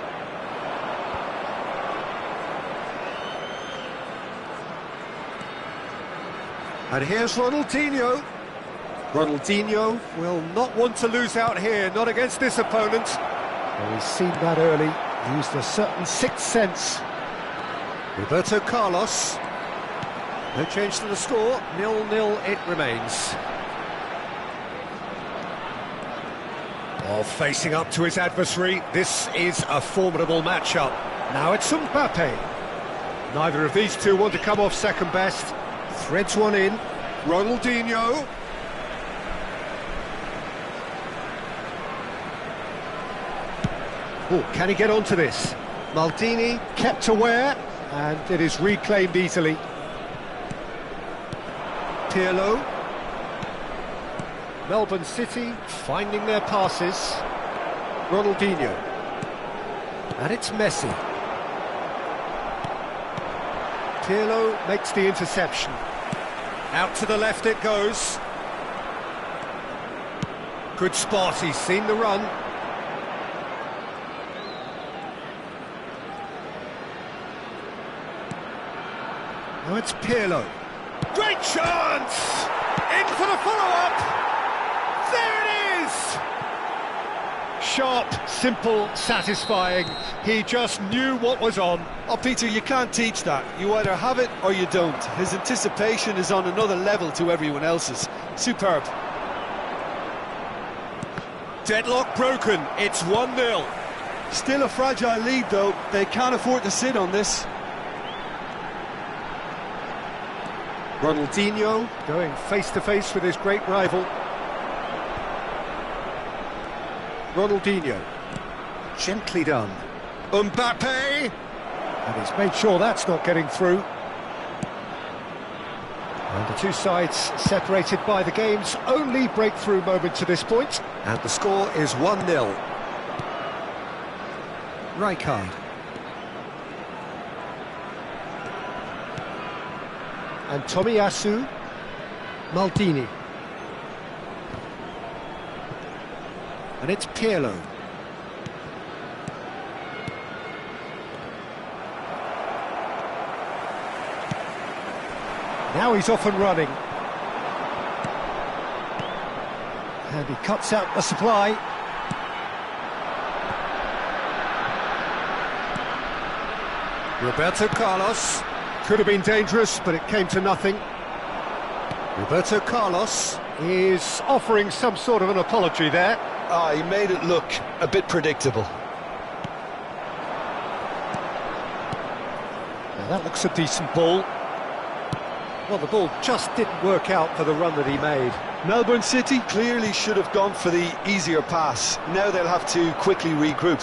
And here's Ronaldinho. Ronaldinho will not want to lose out here, not against this opponent. Well, he's seen that early, used a certain sixth sense. Roberto Carlos. No change to the score, 0-0 it remains. Oh, facing up to his adversary, this is a formidable matchup. Now it's Mbappe. Neither of these two want to come off second best. Threads one in. Ronaldinho. Oh, can he get onto this? Maldini kept aware, and it is reclaimed easily. Pirlo. Melbourne City finding their passes. Ronaldinho. And it's Messi. Pirlo makes the interception. Out to the left it goes. Good spot, he's seen the run. Now it's Pirlo. Great chance! In for the follow-up! There it is! Sharp, simple, satisfying. He just knew what was on. Oh, Peter, you can't teach that. You either have it or you don't. His anticipation is on another level to everyone else's. Superb. Deadlock broken. It's 1-0. Still a fragile lead, though. They can't afford to sit on this. Ronaldinho going face-to-face with his great rival. Ronaldinho. Gently done. Mbappe! And he's made sure that's not getting through. And the two sides separated by the game's only breakthrough moment to this point. And the score is 1-0. Rijkaard. And Tomiyasu. Maldini. And it's Pirlo. Now he's off and running. And he cuts out the supply. Roberto Carlos. Could have been dangerous, but it came to nothing. Roberto Carlos is offering some sort of an apology there. He made it look a bit predictable. Now that looks a decent ball. Well, the ball just didn't work out for the run that he made. Melbourne City clearly should have gone for the easier pass. Now they'll have to quickly regroup.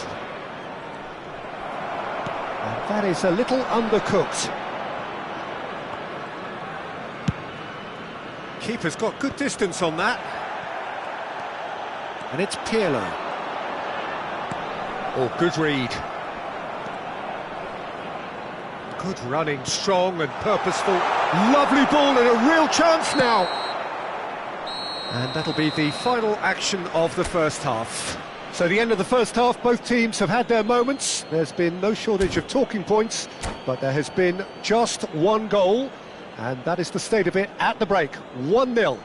And that is a little undercooked. Keeper's got good distance on that. And it's Pirlo. Oh, good read. Good running, strong and purposeful. Lovely ball and a real chance now. And that'll be the final action of the first half. So the end of the first half, both teams have had their moments. There's been no shortage of talking points, but there has been just one goal. And that is the state of it at the break, 1-0.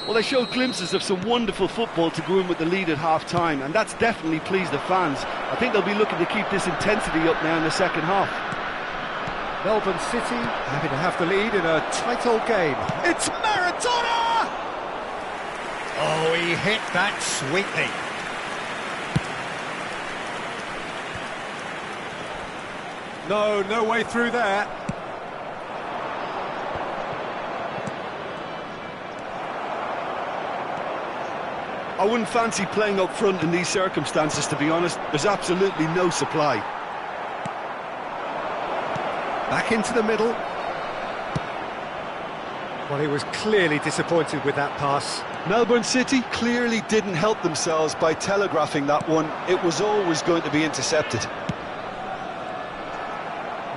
Well, they showed glimpses of some wonderful football to go in with the lead at half-time, and that's definitely pleased the fans. I think they'll be looking to keep this intensity up now in the second half. Melbourne City happy to have the lead in a tight old game. It's Maradona! Oh, he hit that sweetly. No way through there. I wouldn't fancy playing up front in these circumstances, to be honest. There's absolutely no supply. Back into the middle. Well, he was clearly disappointed with that pass. Melbourne City clearly didn't help themselves by telegraphing that one. It was always going to be intercepted.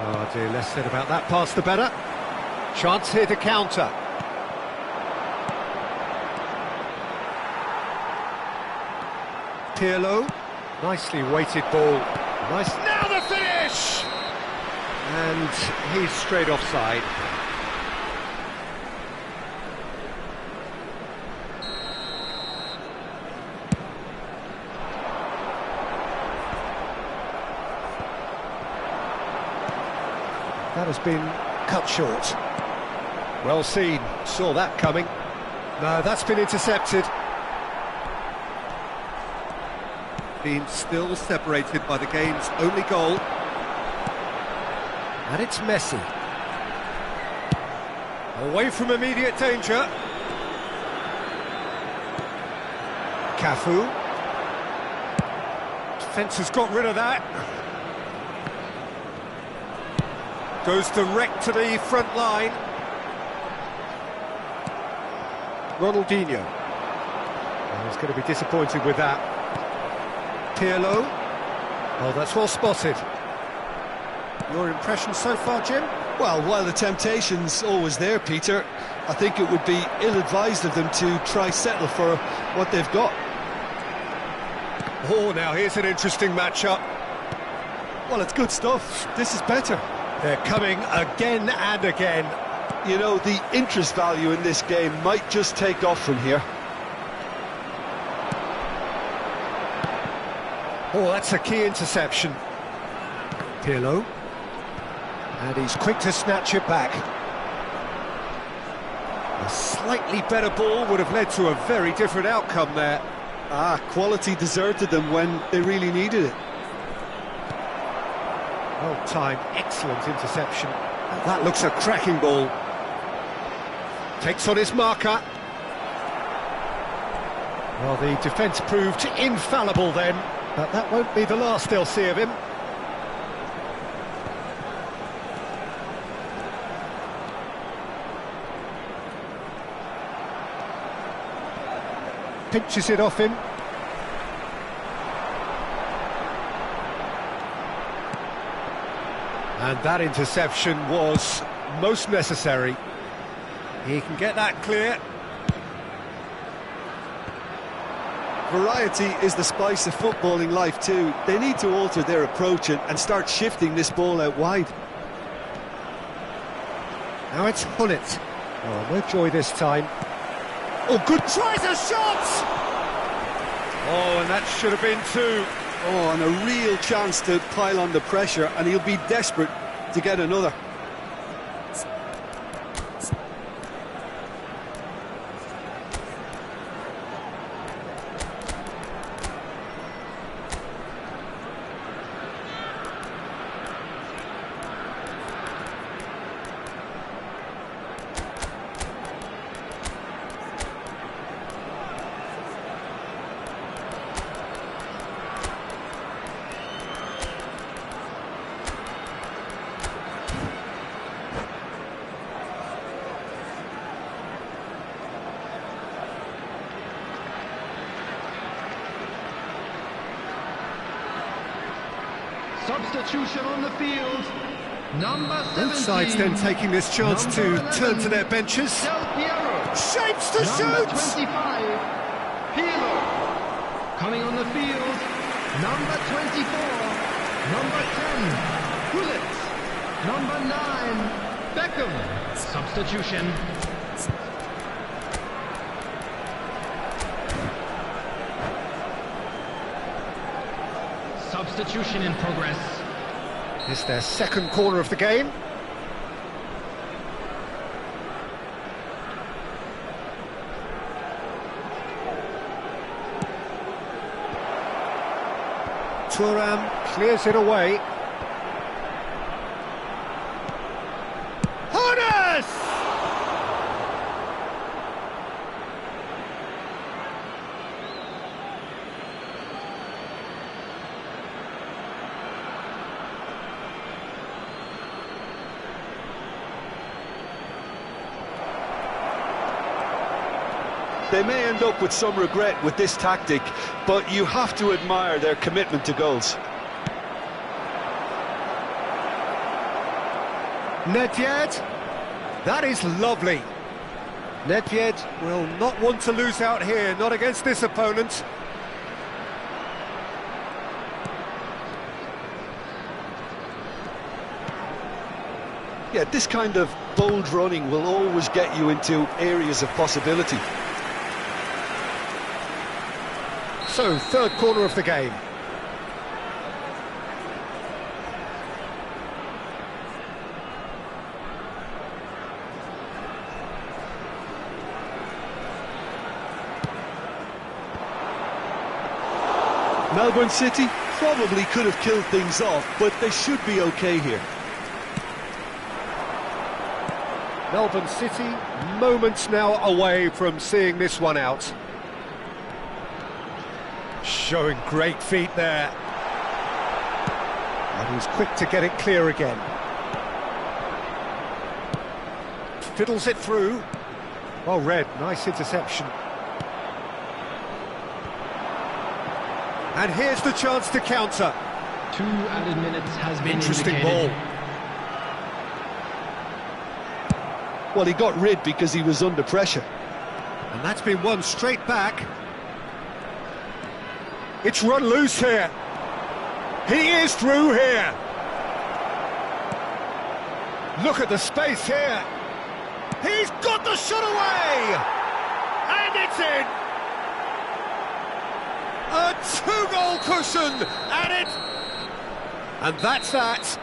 Oh dear, less said about that pass the better. Chance here to counter. Pirlo, nicely weighted ball. Nice. Now the finish! And he's straight offside. That has been cut short. Well seen, saw that coming. No, that's been intercepted. Being still separated by the game's only goal. And it's Messi. Away from immediate danger. Cafu. Defence has got rid of that. Goes direct to the front line. Ronaldinho. Oh, he's going to be disappointed with that. Pirlo. Oh, that's well spotted. Your impression so far, Jim? Well, while the temptation's always there, Peter, I think it would be ill-advised of them to try settle for what they've got. Oh, now here's an interesting matchup. Well, it's good stuff. This is better. They're coming again and again. You know, the interest value in this game might just take off from here. Oh, that's a key interception. Pirlo. And he's quick to snatch it back. A slightly better ball would have led to a very different outcome there. Quality deserted them when they really needed it. Well timed, excellent interception. And that looks a cracking ball. Takes on his marker. Well, the defence proved infallible then, but that won't be the last they'll see of him. Pinches it off him. And that interception was most necessary. He can get that clear. Variety is the spice of footballing life too. They need to alter their approach and start shifting this ball out wide. Now it's Hullet. Oh, no joy this time. Oh, good, tries a shot! Oh, and that should have been two. Oh, and a real chance to pile on the pressure, and he'll be desperate to get another. Substitution on the field. Number 17. Both sides then taking this chance to 11, turn to their benches. Del Piero. Shapes to Number shoot! 25, Pirlo. Coming on the field, number 24, number 10, Gullit. Number 9, Beckham. Substitution. Substitution in progress. It's their second corner of the game. Thuram clears it away. Horace! They may end up with some regret with this tactic, but you have to admire their commitment to goals. Nedved, that is lovely. Nedved will not want to lose out here, not against this opponent. Yeah, this kind of bold running will always get you into areas of possibility. So, third corner of the game. Melbourne City probably could have killed things off, but they should be okay here. Melbourne City, moments now away from seeing this one out. Showing great feet there. And he's quick to get it clear again. Fiddles it through. Well read, nice interception. And here's the chance to counter. 2 added minutes has been Interesting indicated. ball. Well, he got rid because he was under pressure. And that's been won straight back. It's run loose here. He is through here. Look at the space here. He's got the shot away. And it's in. A 2-goal cushion. And that's that.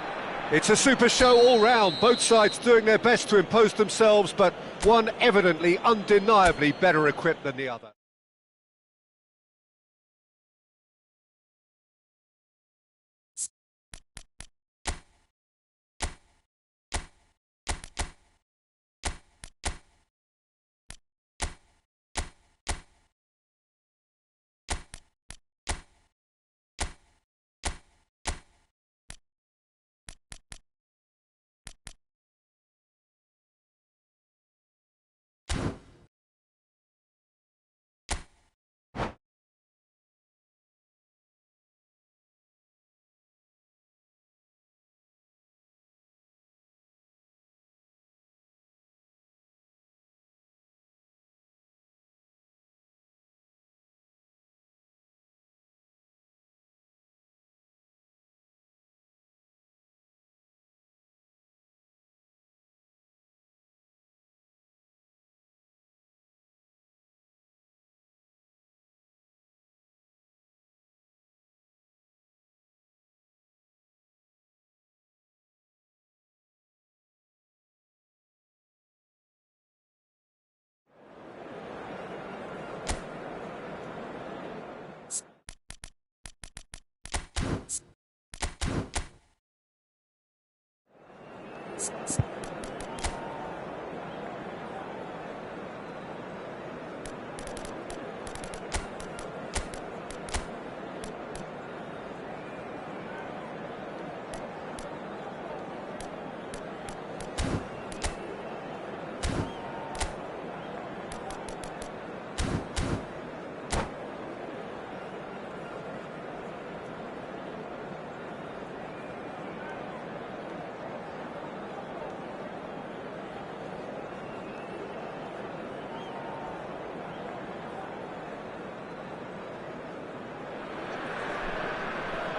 It's a super show all round. Both sides doing their best to impose themselves, but one evidently, undeniably better equipped than the other.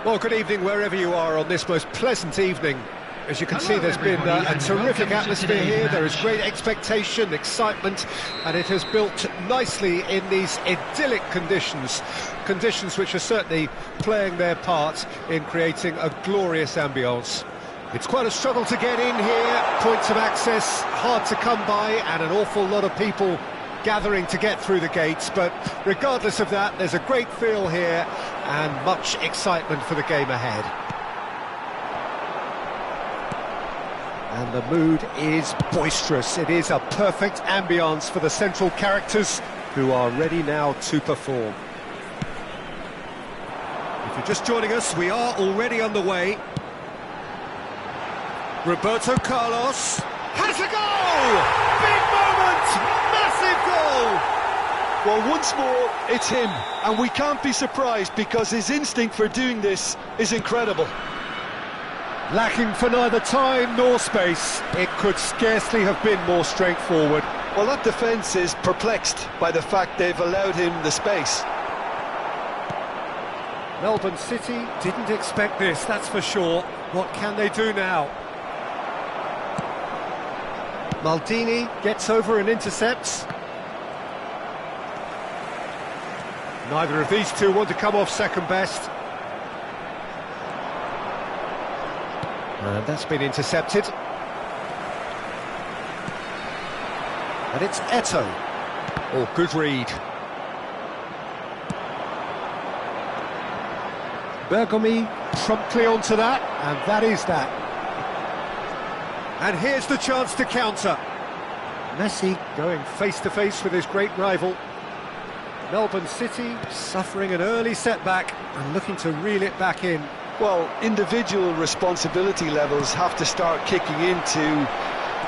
Well, good evening wherever you are on this most pleasant evening. As you can see, there's been a terrific atmosphere here. There is great expectation, excitement, and it has built nicely in these idyllic conditions. Conditions which are certainly playing their part in creating a glorious ambience. It's quite a struggle to get in here, points of access hard to come by, and an awful lot of people gathering to get through the gates, but regardless of that, there's a great feel here and much excitement for the game ahead. And the mood is boisterous. It is a perfect ambience for the central characters who are ready now to perform. If you're just joining us, we are already underway. Roberto Carlos has a goal! Big moment! Massive goal! Well, once more, it's him, and we can't be surprised because his instinct for doing this is incredible. Lacking for neither time nor space, it could scarcely have been more straightforward. Well, that defence is perplexed by the fact they've allowed him the space. Melbourne City didn't expect this, that's for sure. What can they do now? Maldini gets over and intercepts. Neither of these two want to come off second best. And that's been intercepted. And it's Eto'o. Oh, good read. Bergomi promptly onto that, and that is that. And here's the chance to counter. Messi going face-to-face with his great rival. Melbourne City suffering an early setback and looking to reel it back in. Well, individual responsibility levels have to start kicking in to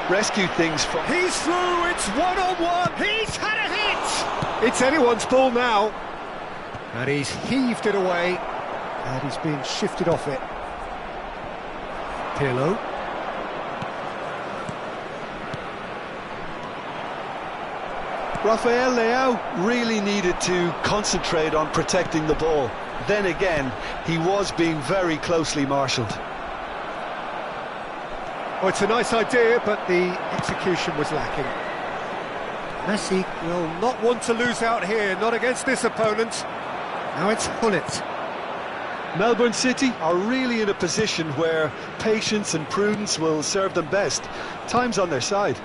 rescue things from... He's through, it's one-on-one, he's had a hit! It's anyone's ball now. And he's heaved it away, and he's being shifted off it. Pirlo. Rafael Leao really needed to concentrate on protecting the ball. Then again, he was being very closely marshalled. Oh, it's a nice idea, but the execution was lacking. Messi will not want to lose out here, not against this opponent. Now it's Hullet. Melbourne City are really in a position where patience and prudence will serve them best. Time's on their side.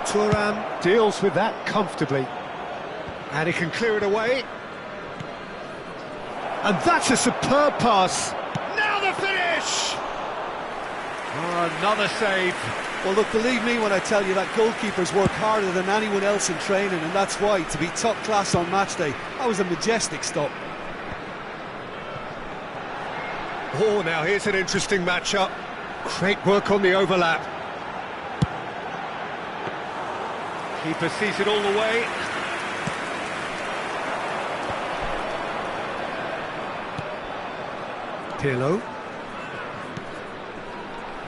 Thuram deals with that comfortably. And he can clear it away. And that's a superb pass. Now the finish! Oh, another save. Well, look, believe me when I tell you that goalkeepers work harder than anyone else in training, and that's why, to be top class on match day, that was a majestic stop. Oh, now here's an interesting matchup. Great work on the overlap. Keeper sees it all the way. Pirlo.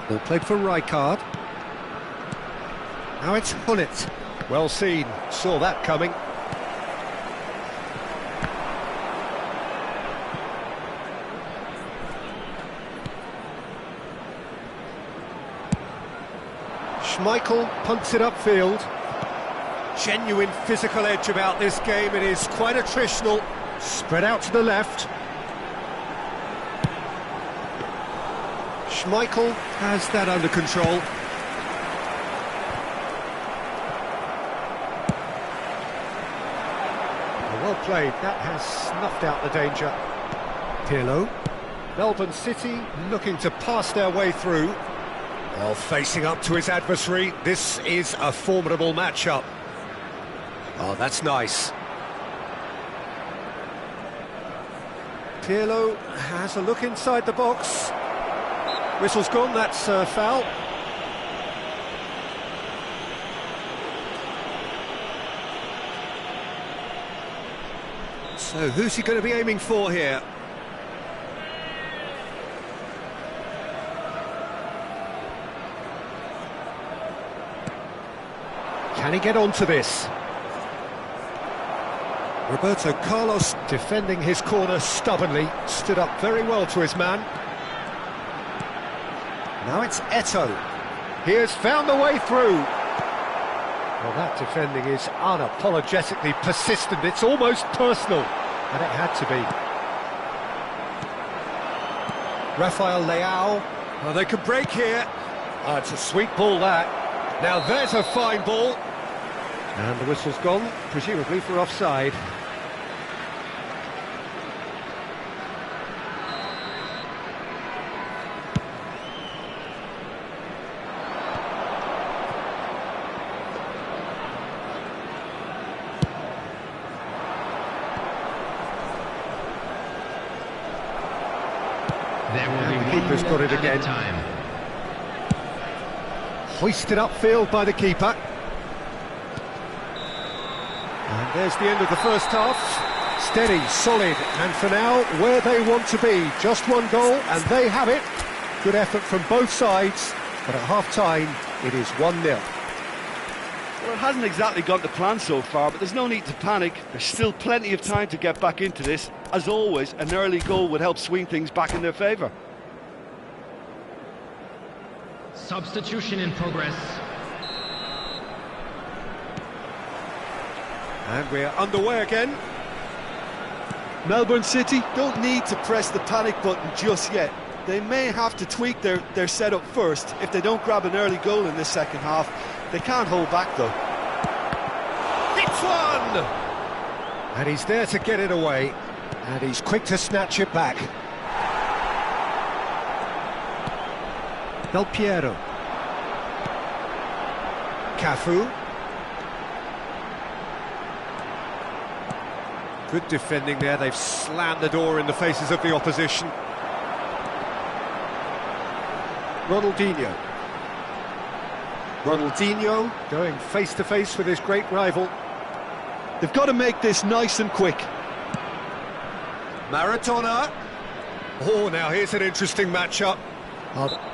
Ball played for Rijkaard. Now it's Hullet. Well seen, saw that coming. Schmeichel punts it upfield. Genuine physical edge about this game. It is quite attritional. Spread out to the left. Schmeichel has that under control. Well played. That has snuffed out the danger. Pirlo. Melbourne City looking to pass their way through. While facing up to his adversary, this is a formidable matchup. Oh, that's nice. Pirlo has a look inside the box. Whistle's gone, that's a foul. So who's he going to be aiming for here? Can he get onto this? Roberto Carlos defending his corner stubbornly, stood up very well to his man. Now it's Eto'o. He has found the way through. Well, that defending is unapologetically persistent. It's almost personal, and it had to be. Rafael Leao. Well, they could break here. Oh, it's a sweet ball, that. Now there's a fine ball. And the whistle's gone, presumably for offside. There will be The keeper's got it again. time. Hoisted upfield by the keeper. And there's the end of the first half. Steady, solid, and for now, where they want to be. Just one goal, and they have it. Good effort from both sides, but at half-time, it is 1-0. Well, it hasn't exactly gone to plan so far, but there's no need to panic. There's still plenty of time to get back into this. As always, an early goal would help swing things back in their favour. Substitution in progress. And we're underway again. Melbourne City don't need to press the panic button just yet. They may have to tweak their setup first if they don't grab an early goal in this second half. They can't hold back though. It's one! And he's there to get it away. And he's quick to snatch it back. Del Piero. Cafu. Good defending there. They've slammed the door in the faces of the opposition. Ronaldinho. Ronaldinho going face-to-face with his great rival. They've got to make this nice and quick. Maradona. Oh, now here's an interesting matchup.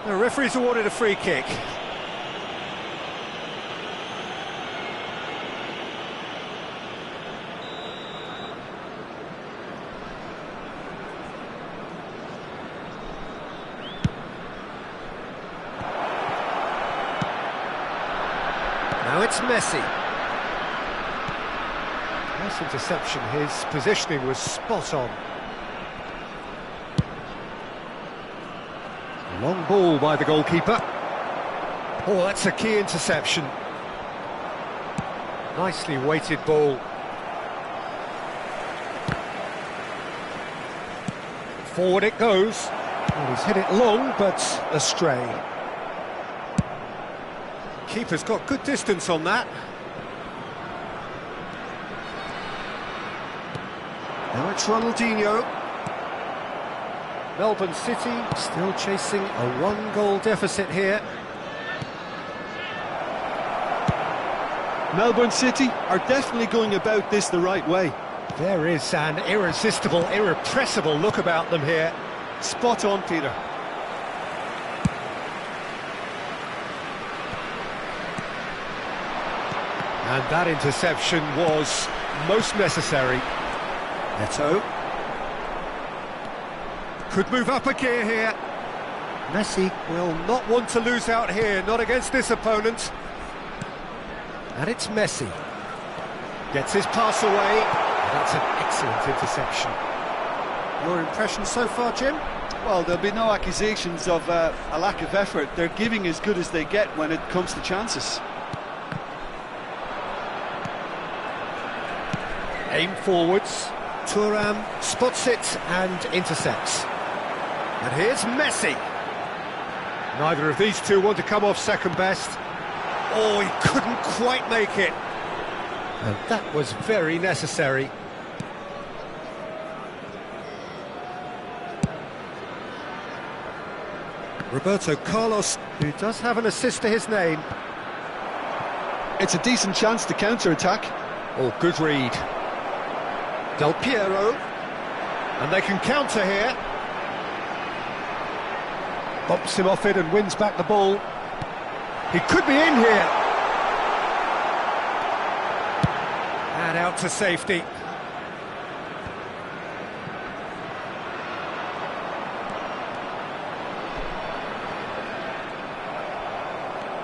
The referee's awarded a free kick. Now it's Messi. Nice interception. His positioning was spot on. Long ball by the goalkeeper. Oh, that's a key interception. Nicely weighted ball. Forward it goes. Well, he's hit it long, but astray. Keeper's got good distance on that. Now it's Ronaldinho. Melbourne City still chasing a one-goal deficit here. Melbourne City are definitely going about this the right way. There is an irresistible, irrepressible look about them here. Spot on, Peter. And that interception was most necessary. Eto'o. Could move up a gear here. Messi will not want to lose out here, not against this opponent. And it's Messi. Gets his pass away. That's an excellent interception. Your impression so far, Jim? Well, there'll be no accusations of a lack of effort. They're giving as good as they get when it comes to chances. Aim forwards. Thuram spots it and intercepts. And here's Messi. Neither of these two want to come off second best. Oh, he couldn't quite make it. And that was very necessary. Roberto Carlos, who does have an assist to his name. It's a decent chance to counter-attack. Oh, good read. Del Piero. And they can counter here. Bumps him off it and wins back the ball. He could be in here. And out to safety.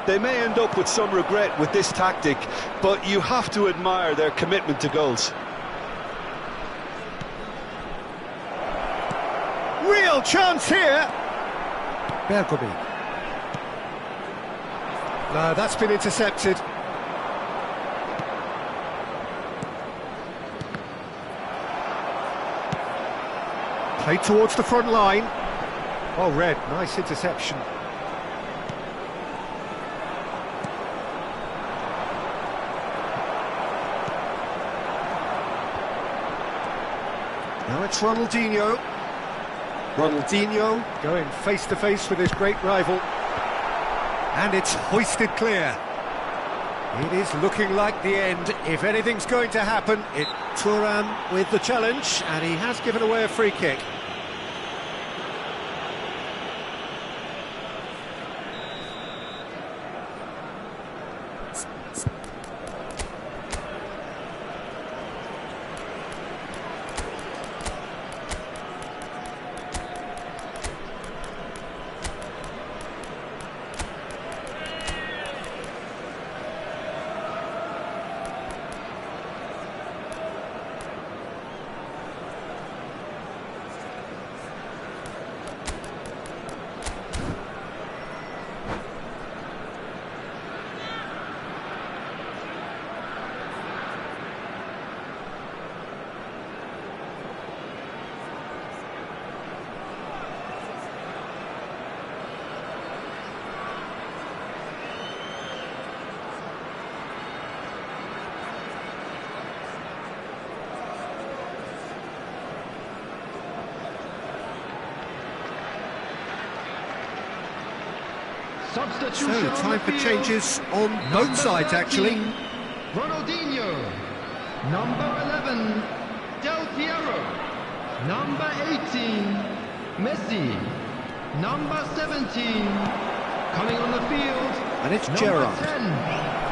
They may end up with some regret with this tactic, but you have to admire their commitment to goals. Real chance here. Bergomi. No, that's been intercepted. Played towards the front line. Oh, Red, nice interception. Now it's Ronaldinho. Ronaldinho going face-to-face with his great rival. And it's hoisted clear. It is looking like the end. If anything's going to happen, it's Thuram with the challenge, and he has given away a free kick. Substitution So, time for changes on both sides, actually. Ronaldinho. Number 11, Del Piero. Number 18, Messi. Number 17, coming on the field. And it's Number Gerrard. 10,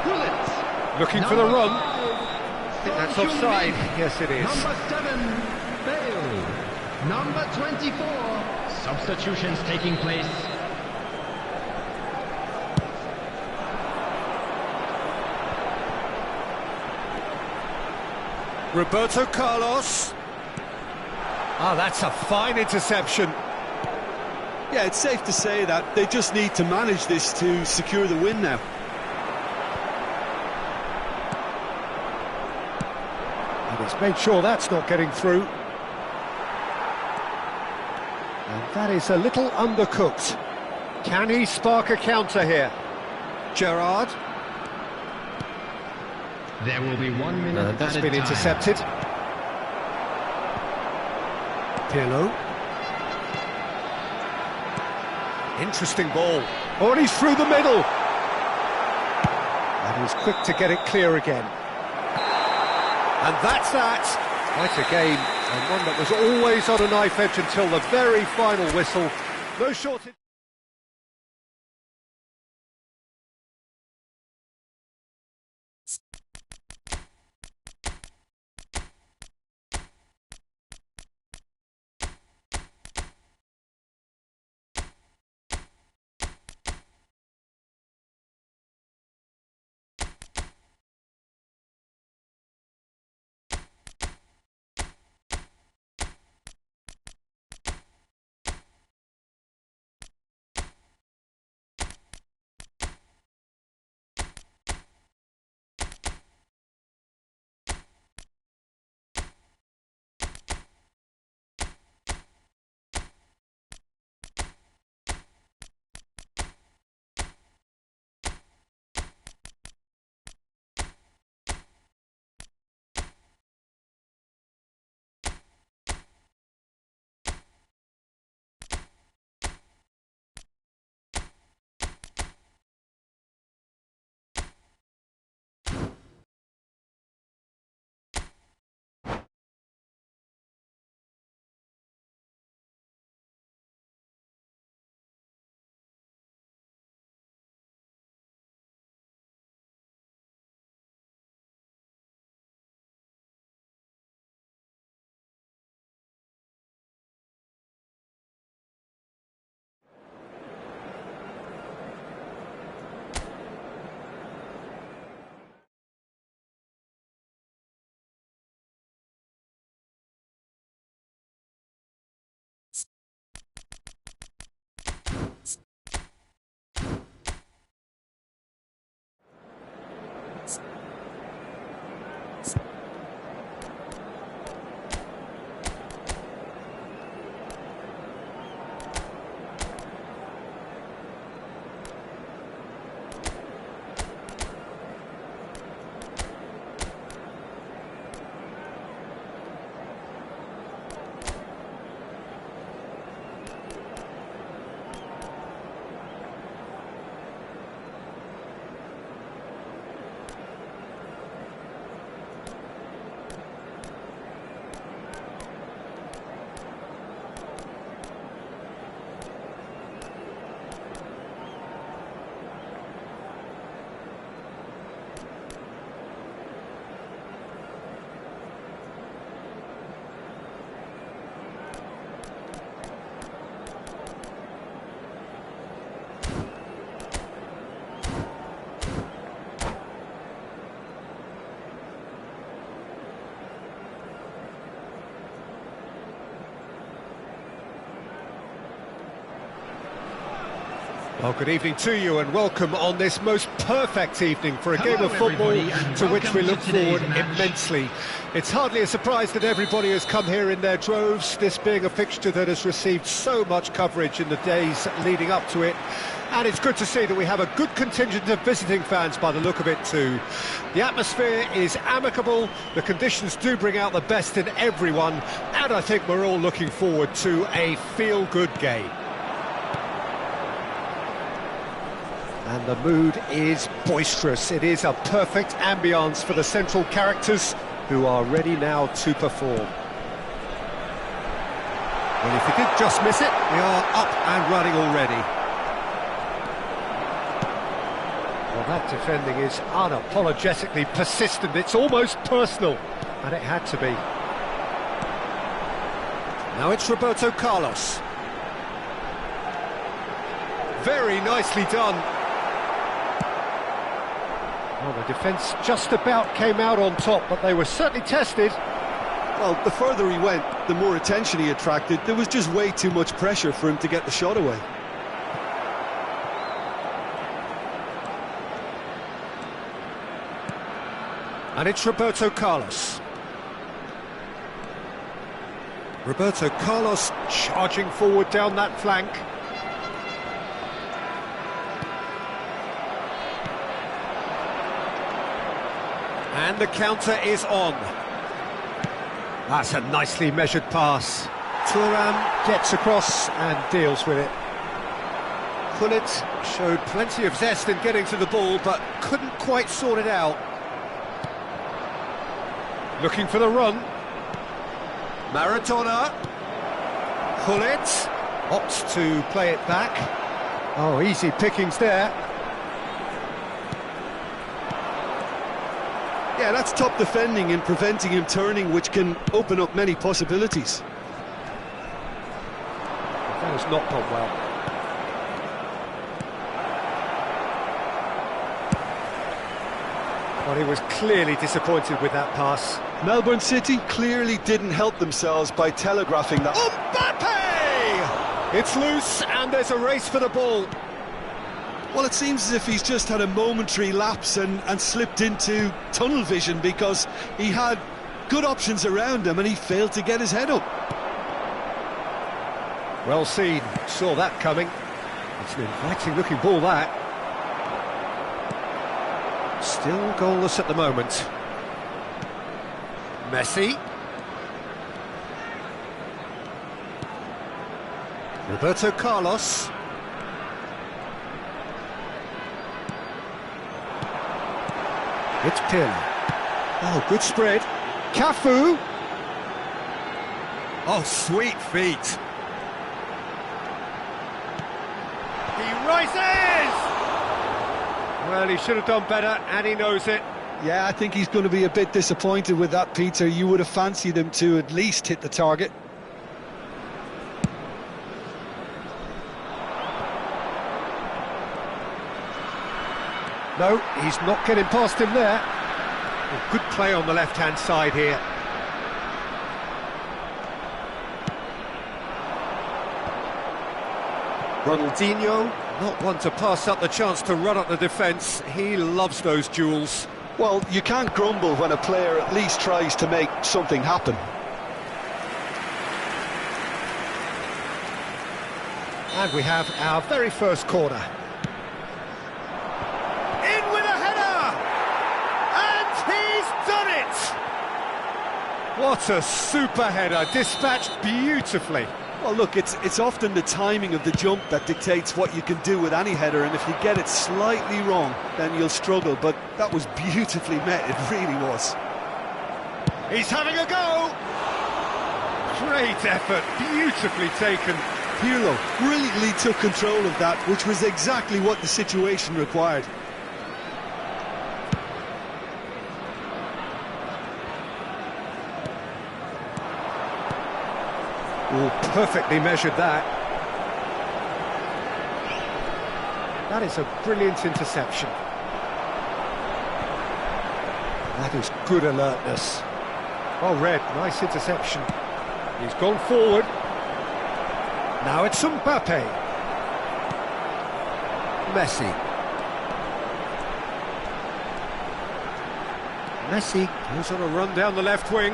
Gullit. Looking for the run. I think that's offside. Yes, it is. Number 7, Bale. Number 24, substitutions taking place. Roberto Carlos. Ah, that's a fine interception. Yeah, it's safe to say that they just need to manage this to secure the win now. And he's made sure that's not getting through. And that is a little undercooked. Can he spark a counter here? Gerrard. There will be 1 minute. That's been intercepted. Pirlo. Interesting ball. Oh, and he's through the middle. And he's quick to get it clear again. And that's that. Quite a game, and one that was always on a knife edge until the very final whistle. No shortage. Well, good evening to you and welcome on this most perfect evening for a game of football to which we look forward immensely. It's hardly a surprise that everybody has come here in their droves, this being a fixture that has received so much coverage in the days leading up to it. And it's good to see that we have a good contingent of visiting fans by the look of it too. The atmosphere is amicable, the conditions do bring out the best in everyone, and I think we're all looking forward to a feel-good game. And the mood is boisterous. It is a perfect ambience for the central characters who are ready now to perform. Well, if you did just miss it, we are up and running already. Well, that defending is unapologetically persistent. It's almost personal, and it had to be. Now it's Roberto Carlos. Very nicely done. Well, the defence just about came out on top, but they were certainly tested. Well, the further he went, the more attention he attracted. There was just way too much pressure for him to get the shot away. And it's Roberto Carlos. Roberto Carlos charging forward down that flank. And the counter is on. That's a nicely measured pass. Thuram gets across and deals with it. Gullit showed plenty of zest in getting to the ball, but couldn't quite sort it out. Looking for the run. Maradona. Gullit opts to play it back. Oh, easy pickings there. Yeah, that's top defending and preventing him turning, which can open up many possibilities. That has not gone well. Well, he was clearly disappointed with that pass. Melbourne City clearly didn't help themselves by telegraphing that. Mbappe! It's loose and there's a race for the ball. Well, it seems as if he's just had a momentary lapse and slipped into tunnel vision, because he had good options around him and he failed to get his head up. Well seen, saw that coming. It's an inviting looking ball, that. Still goalless at the moment. Messi. Roberto Carlos. It's Pirlo. Oh, good spread. Cafu. Oh, sweet feet. He rises! Well, he should have done better, and he knows it. Yeah, I think he's going to be a bit disappointed with that, Peter. You would have fancied him to at least hit the target. No, he's not getting past him there. Well, good play on the left-hand side here. Ronaldinho, not one to pass up the chance to run up the defence. He loves those duels. Well, you can't grumble when a player at least tries to make something happen. And we have our very first corner. What a super header, dispatched beautifully. Well, look, it's often the timing of the jump that dictates what you can do with any header, and if you get it slightly wrong, then you'll struggle, but that was beautifully met, it really was. He's having a go! Great effort, beautifully taken. Pirlo brilliantly took control of that, which was exactly what the situation required. Oh, perfectly measured that. That is a brilliant interception. That is good alertness. Well read, nice interception. He's gone forward. Now it's Mbappe. Messi. Messi goes on a run down the left wing.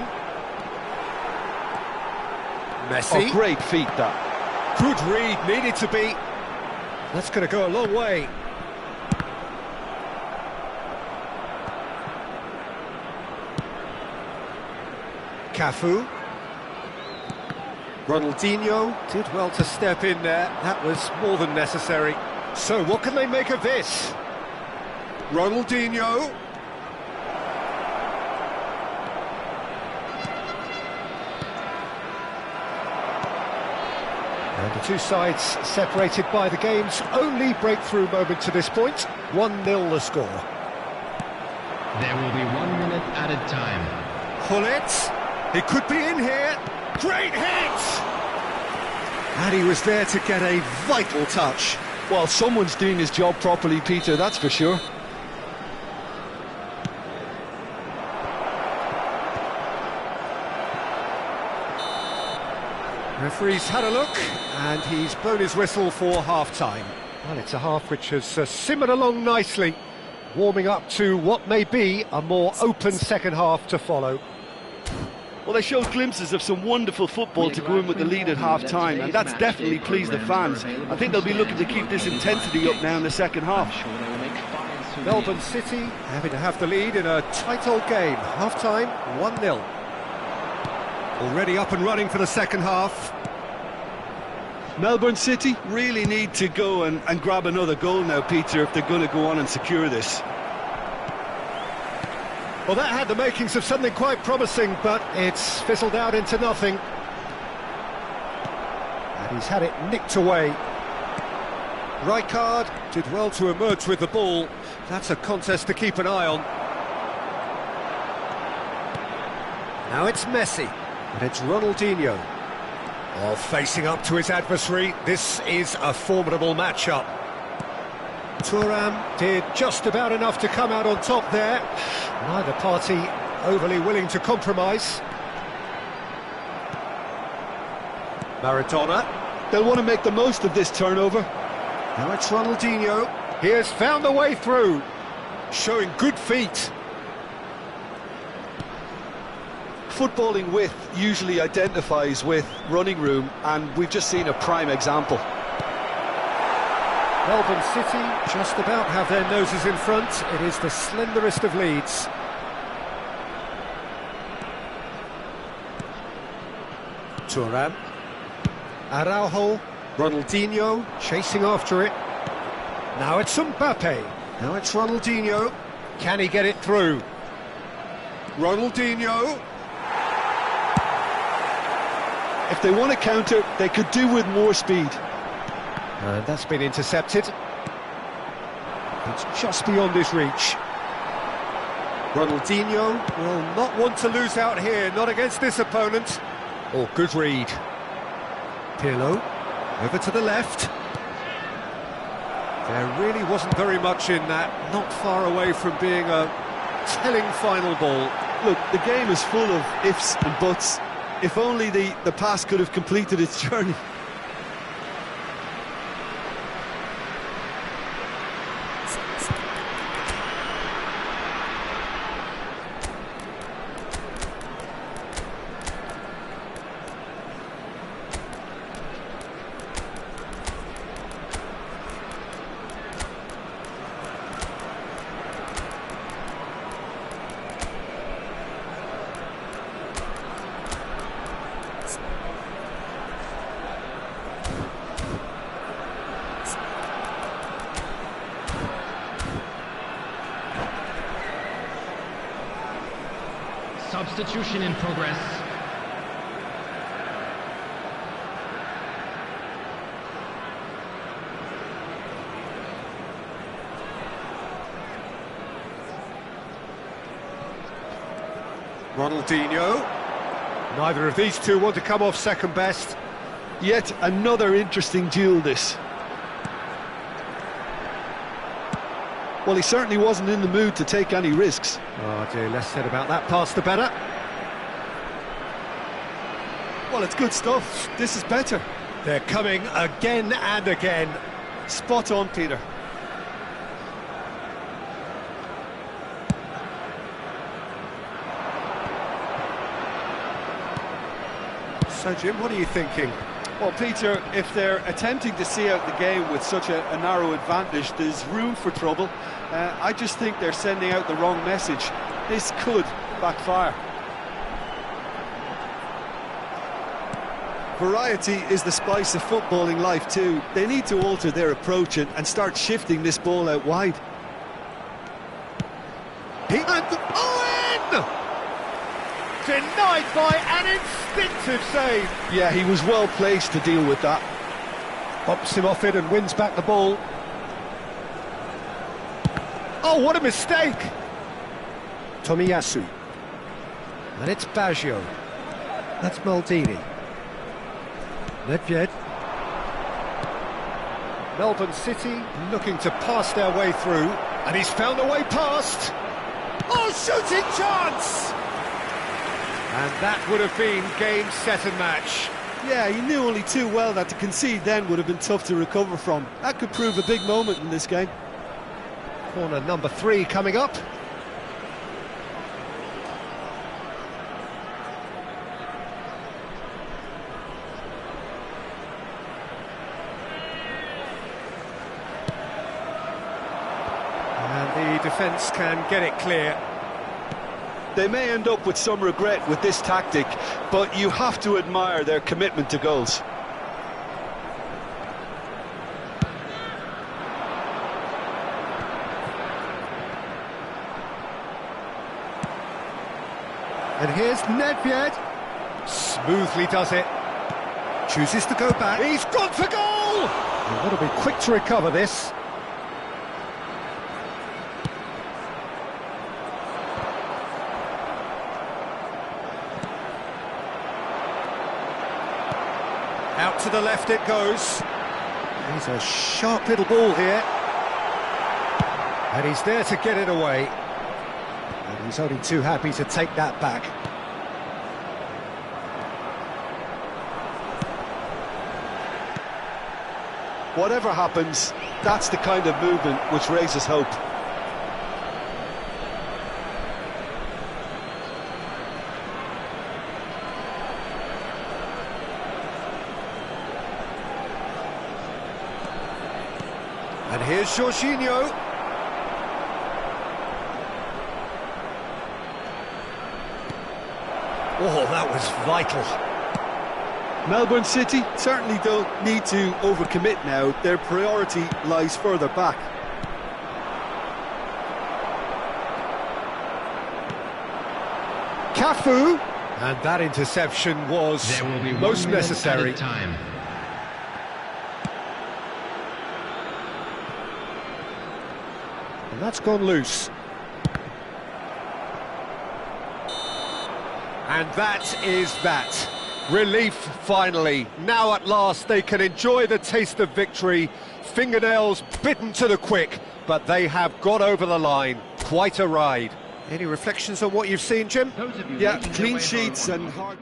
Messi. Oh, great feat, that. Good read, needed to be. That's going to go a long way. Cafu. Ronaldinho did well to step in there. That was more than necessary. So what can they make of this? Ronaldinho. And the two sides separated by the game's only breakthrough moment to this point. 1-0 the score. There will be 1 minute added time. Hullet. He could be in here. Great hit! And he was there to get a vital touch. Well, someone's doing his job properly, Peter, that's for sure. Referee's had a look, and he's blown his whistle for half-time. Well, it's a half which has simmered along nicely, warming up to what may be a more open second half to follow. Well, they showed glimpses of some wonderful football to go in with the lead at half-time, and that's definitely pleased the fans. I think they'll be looking to keep this intensity up now in the second half. Melbourne City having to have the lead in a tight old game. Half-time, 1-0. Already up and running for the second half. Melbourne City really need to go and grab another goal now, Peter, if they're going to go on and secure this. Well, that had the makings of something quite promising, but it's fizzled out into nothing. And he's had it nicked away. Rijkaard did well to emerge with the ball. That's a contest to keep an eye on. Now it's Messi, and it's Ronaldinho. Well, facing up to his adversary, this is a formidable matchup. Thuram did just about enough to come out on top there. Neither party overly willing to compromise. Maradona. They'll want to make the most of this turnover. Now it's Ronaldinho. He has found a way through, showing good feet. Footballing width usually identifies with running room, and we've just seen a prime example. Melbourne City just about have their noses in front. It is the slenderest of leads. Thuram. Araujo. Ronaldinho chasing after it. Now it's Mbappe. Now it's Ronaldinho. Can he get it through? Ronaldinho. If they want to counter, they could do with more speed. And that's been intercepted. It's just beyond his reach. Ronaldinho will not want to lose out here, not against this opponent. Oh, good read. Pirlo, over to the left. There really wasn't very much in that, not far away from being a telling final ball. Look, the game is full of ifs and buts. If only the pass could have completed its journey. Substitution in progress. Ronaldinho. Neither of these two want to come off second best. Yet another interesting duel, this. Well, he certainly wasn't in the mood to take any risks. Oh dear, less said about that pass the better. Well, it's good stuff. This is better. They're coming again and again. Spot on, Peter. So, Jim, what are you thinking? Well, Peter, if they're attempting to see out the game with such a narrow advantage, there's room for trouble. I just think they're sending out the wrong message. This could backfire. Variety is the spice of footballing life too. They need to alter their approach and start shifting this ball out wide. And Owen! Denied by an instinctive save. Yeah, he was well placed to deal with that. Bumps him off it and wins back the ball. Oh, what a mistake! Tomiyasu. And it's Baggio. That's Maldini. Nedved. Melbourne City looking to pass their way through, and he's found a way past. Oh, shooting chance! And that would have been game, set and match. Yeah, he knew only too well that to concede then would have been tough to recover from. That could prove a big moment in this game. Corner number 3 coming up. And the defence can get it clear. They may end up with some regret with this tactic, but you have to admire their commitment to goals. And here's Nedved. Smoothly does it. Chooses to go back. He's gone for goal! You've got to be quick to recover this. Out to the left it goes. He's a sharp little ball here. And he's there to get it away. And he's only too happy to take that back. Whatever happens, that's the kind of movement which raises hope. And here's Jorginho. Oh, that was vital. Melbourne City certainly don't need to overcommit now. Their priority lies further back. Cafu. And that interception was most necessary. Time. And that's gone loose. And that is that. Relief, finally. Now at last they can enjoy the taste of victory. Fingernails bitten to the quick, but they have got over the line. Quite a ride. Any reflections on what you've seen, Jim? Yeah, clean sheets and hard...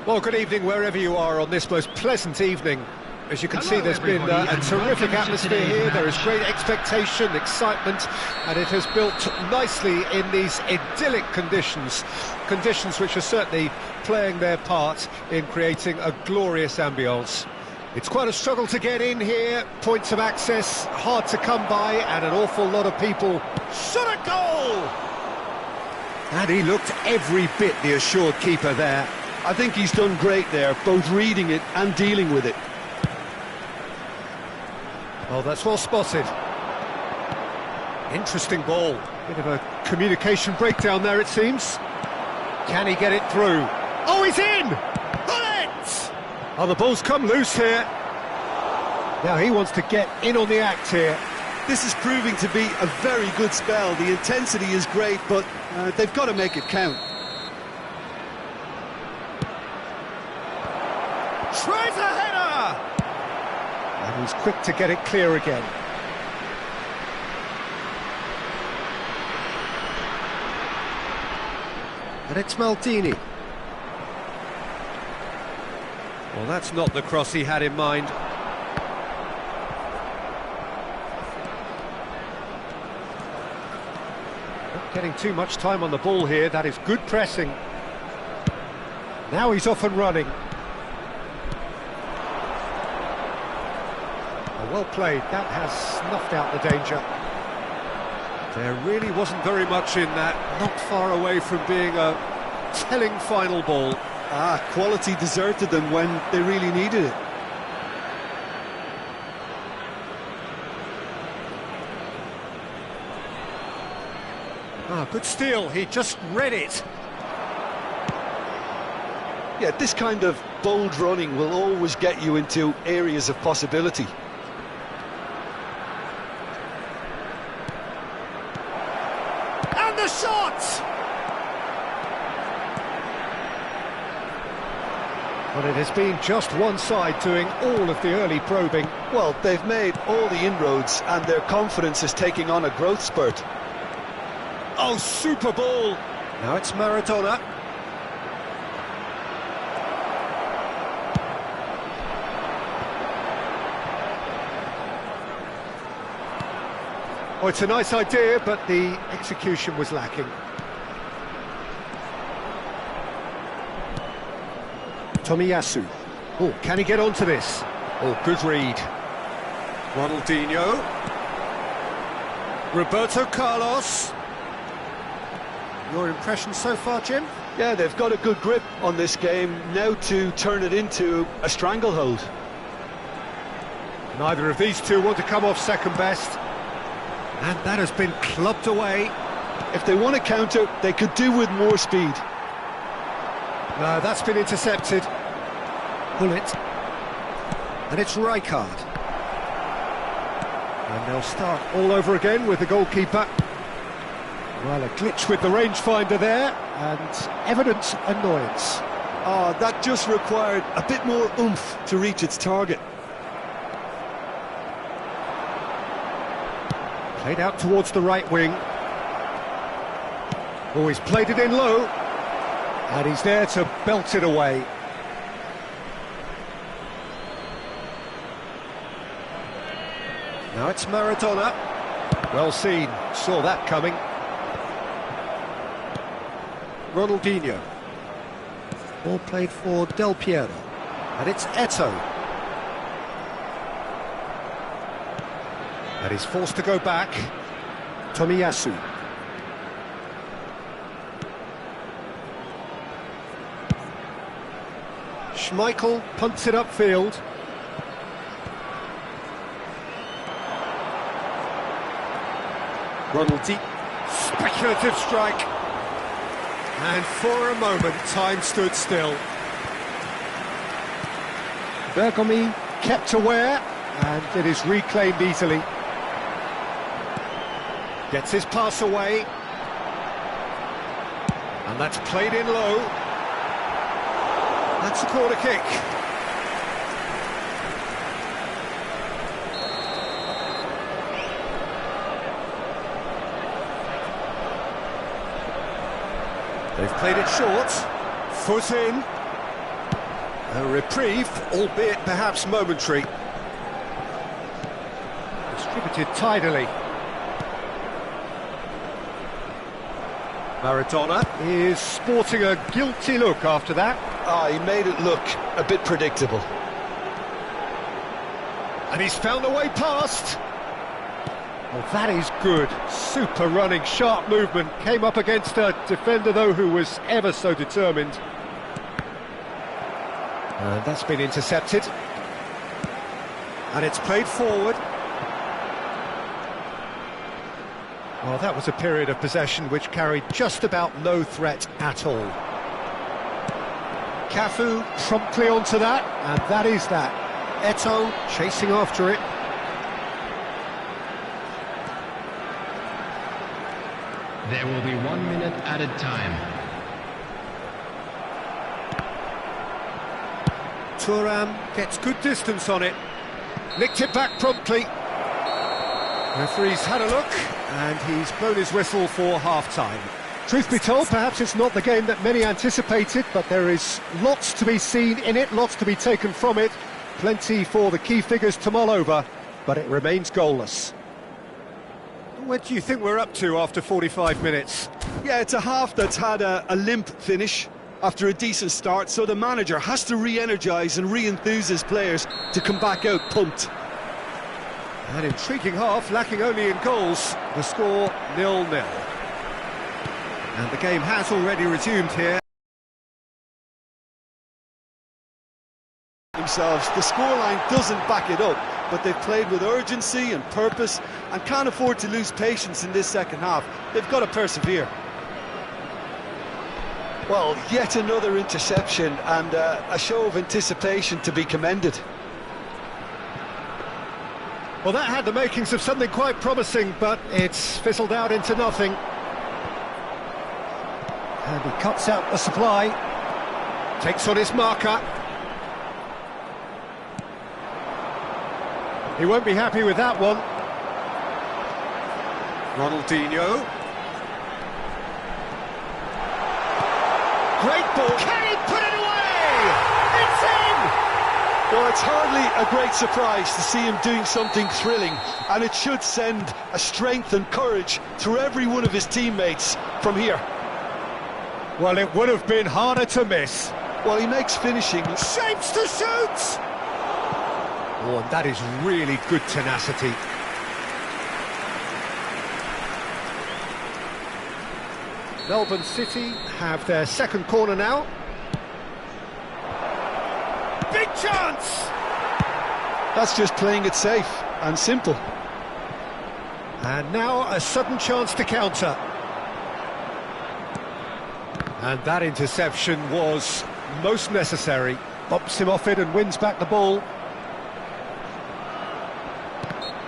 Well, good evening wherever you are on this most pleasant evening. As you can see, there's been a terrific atmosphere here. There is great expectation, excitement, and it has built nicely in these idyllic conditions. Conditions which are certainly playing their part in creating a glorious ambience. It's quite a struggle to get in here, points of access hard to come by, and an awful lot of people. Shot a goal! And he looked every bit the assured keeper there. I think he's done great there, both reading it and dealing with it. Oh, that's well spotted. Interesting ball. Bit of a communication breakdown there, it seems. Can he get it through? Oh, he's in! Bullet! Oh, the ball's come loose here. Now he wants to get in on the act here. This is proving to be a very good spell. The intensity is great, but they've got to make it count. Tries a header! And he's quick to get it clear again. And it's Maldini. Well, that's not the cross he had in mind. Not getting too much time on the ball here. That is good pressing. Now he's off and running. Well played, that has snuffed out the danger. There really wasn't very much in that, not far away from being a telling final ball. Quality deserted them when they really needed it. Good steal, he just read it. Yeah, this kind of bold running will always get you into areas of possibility. The shot! But it has been just one side doing all of the early probing. Well, they've made all the inroads and their confidence is taking on a growth spurt. Oh, super ball! Now it's Maradona. Oh, it's a nice idea, but the execution was lacking. Tomiyasu. Oh, can he get onto this? Oh, good read. Ronaldinho. Roberto Carlos. Your impression so far, Jim? Yeah, they've got a good grip on this game, now to turn it into a stranglehold. Neither of these two want to come off second best. And that has been clubbed away. If they want to counter, they could do with more speed. No, that's been intercepted. Bullet. And it's Rijkaard. And they'll start all over again with the goalkeeper. Well, a glitch with the rangefinder there, and evident annoyance. That just required a bit more oomph to reach its target. Played out towards the right wing. Oh, he's played it in low. And he's there to belt it away. Now it's Maradona. Well seen, saw that coming. Ronaldinho. Ball played for Del Piero. And it's Eto'o. And he's forced to go back. Tomiyasu. Schmeichel punts it upfield. Ronaldinho. Speculative strike. And for a moment, time stood still. Bergomi kept aware, and it is reclaimed easily. Gets his pass away. And that's played in low. That's a corner kick. They've played it short. Foot in. A reprieve, albeit perhaps momentary. Distributed tidily. Maradona is sporting a guilty look after that. He made it look a bit predictable. And he's found a way past. Well, that is good. Super running, sharp movement. Came up against a defender, though, who was ever so determined. And that's been intercepted. And it's played forward. Well, that was a period of possession which carried just about no threat at all. Cafu promptly onto that, and that is that. Eto'o chasing after it. There will be 1 minute added time. Thuram gets good distance on it. Nicked it back promptly. Referee's had a look, and he's blown his whistle for half-time. Truth be told, perhaps it's not the game that many anticipated, but there is lots to be seen in it, lots to be taken from it. Plenty for the key figures to mull over, but it remains goalless. What do you think we're up to after 45 minutes? Yeah, it's a half that's had a limp finish after a decent start, so the manager has to re-energise and re-enthuse his players to come back out pumped. An intriguing half, lacking only in goals. The score 0-0. And the game has already resumed here. Themselves, the scoreline doesn't back it up, but they've played with urgency and purpose and can't afford to lose patience in this second half. They've got to persevere. Well, yet another interception and a show of anticipation to be commended. Well, that had the makings of something quite promising, but it's fizzled out into nothing. And he cuts out the supply. Takes on his marker. He won't be happy with that one. Ronaldinho. Great ball. Can he put it away? It's in! Well, it's hardly a great surprise to see him doing something thrilling, and it should send a strength and courage through every one of his teammates from here. Well, it would have been harder to miss. Well, he makes finishing. Shapes to shoot! Oh, and that is really good tenacity. Melbourne City have their second corner now. Big chance! That's just playing it safe and simple. And now a sudden chance to counter. And that interception was most necessary. Bumps him off it and wins back the ball.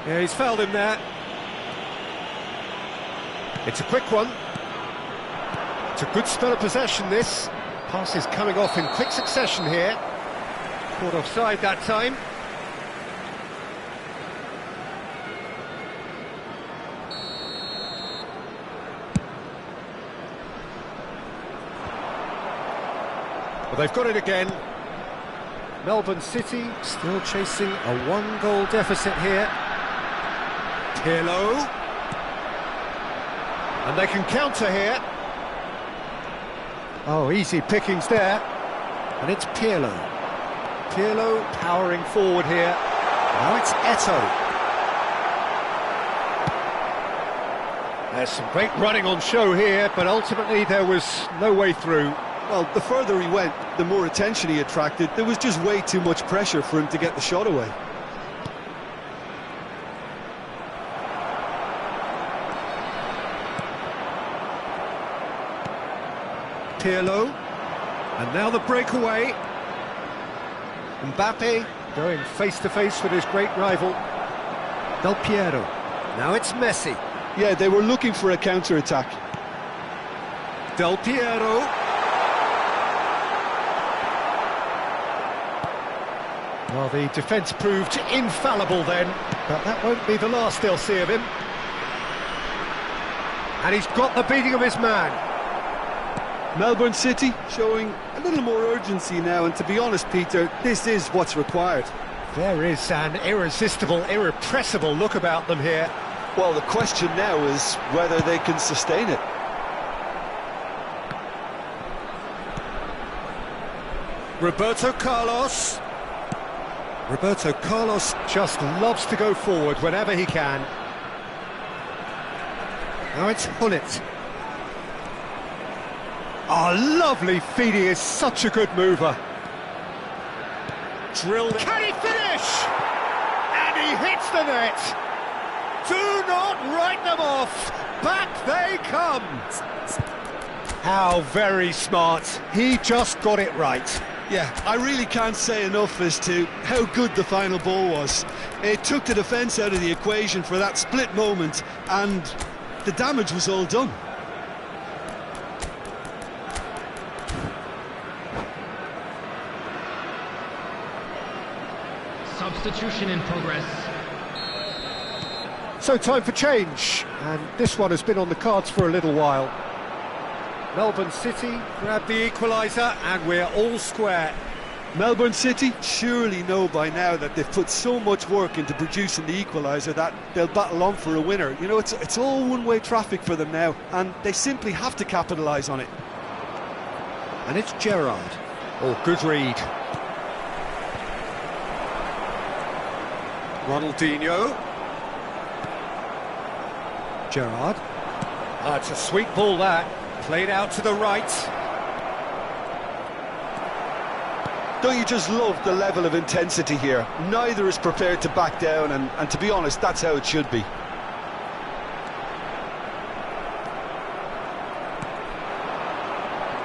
Yeah, he's fouled him there. It's a quick one. It's a good spell of possession, this. Pass is coming off in quick succession here. Caught offside that time. Well, they've got it again. Melbourne City still chasing a one-goal deficit here. Pirlo. And they can counter here. Oh, easy pickings there. And it's Pirlo. Pirlo powering forward here. Now it's Eto'o. There's some great running on show here, but ultimately there was no way through. Well, the further he went, the more attention he attracted. There was just way too much pressure for him to get the shot away. Pirlo, and now the breakaway. Mbappe going face-to-face with his great rival. Del Piero. Now it's Messi. Yeah, they were looking for a counter-attack. Del Piero. Well, the defence proved infallible then, but that won't be the last they'll see of him. And he's got the beating of his man. Melbourne City showing a little more urgency now, and to be honest, Peter, this is what's required. There is an irresistible, irrepressible look about them here. Well, the question now is whether they can sustain it. Roberto Carlos. Roberto Carlos just loves to go forward whenever he can. Now it's Hullet. Oh, lovely feed, he is such a good mover. Drilled. Can he finish? And he hits the net. Do not write them off. Back they come. How very smart. He just got it right. Yeah, I really can't say enough as to how good the final ball was. It took the defence out of the equation for that split moment, and the damage was all done. Substitution in progress. So time for change, and this one has been on the cards for a little while. Melbourne City grab the equaliser, and we're all square. Melbourne City surely know by now that they've put so much work into producing the equaliser that they'll battle on for a winner. You know, it's all one-way traffic for them now, and they simply have to capitalise on it. And it's Gerrard. Oh, good read. Ronaldinho. Gerrard. Ah, it's a sweet ball that. Played out to the right. Don't you just love the level of intensity here? Neither is prepared to back down, and to be honest, that's how it should be.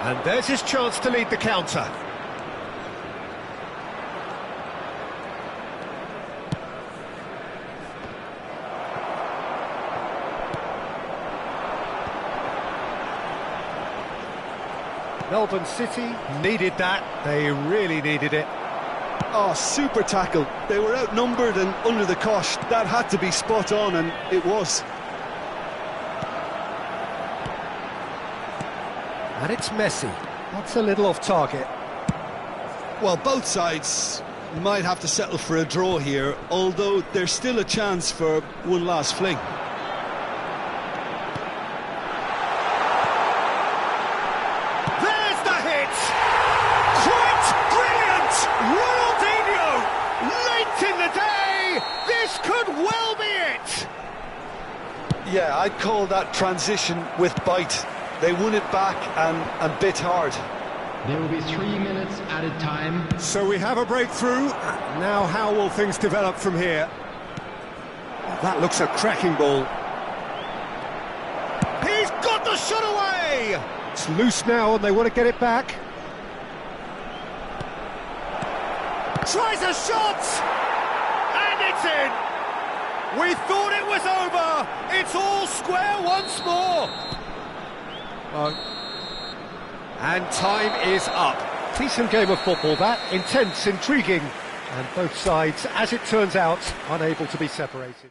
And there's his chance to lead the counter. Melbourne City needed that. They really needed it. Oh, super tackle. They were outnumbered and under the cosh. That had to be spot on, and it was. And it's Messi. That's a little off target. Well, both sides might have to settle for a draw here, although there's still a chance for one last fling. Yeah, I'd call that transition with bite. They won it back and bit hard. There will be 3 minutes added time. So we have a breakthrough. Now how will things develop from here? That looks a cracking ball. He's got the shot away! It's loose now and they want to get it back. Tries a shot! And it's in! We thought it was over. It's all square once more. And time is up. Decent game of football, that. Intense, intriguing. And both sides, as it turns out, unable to be separated.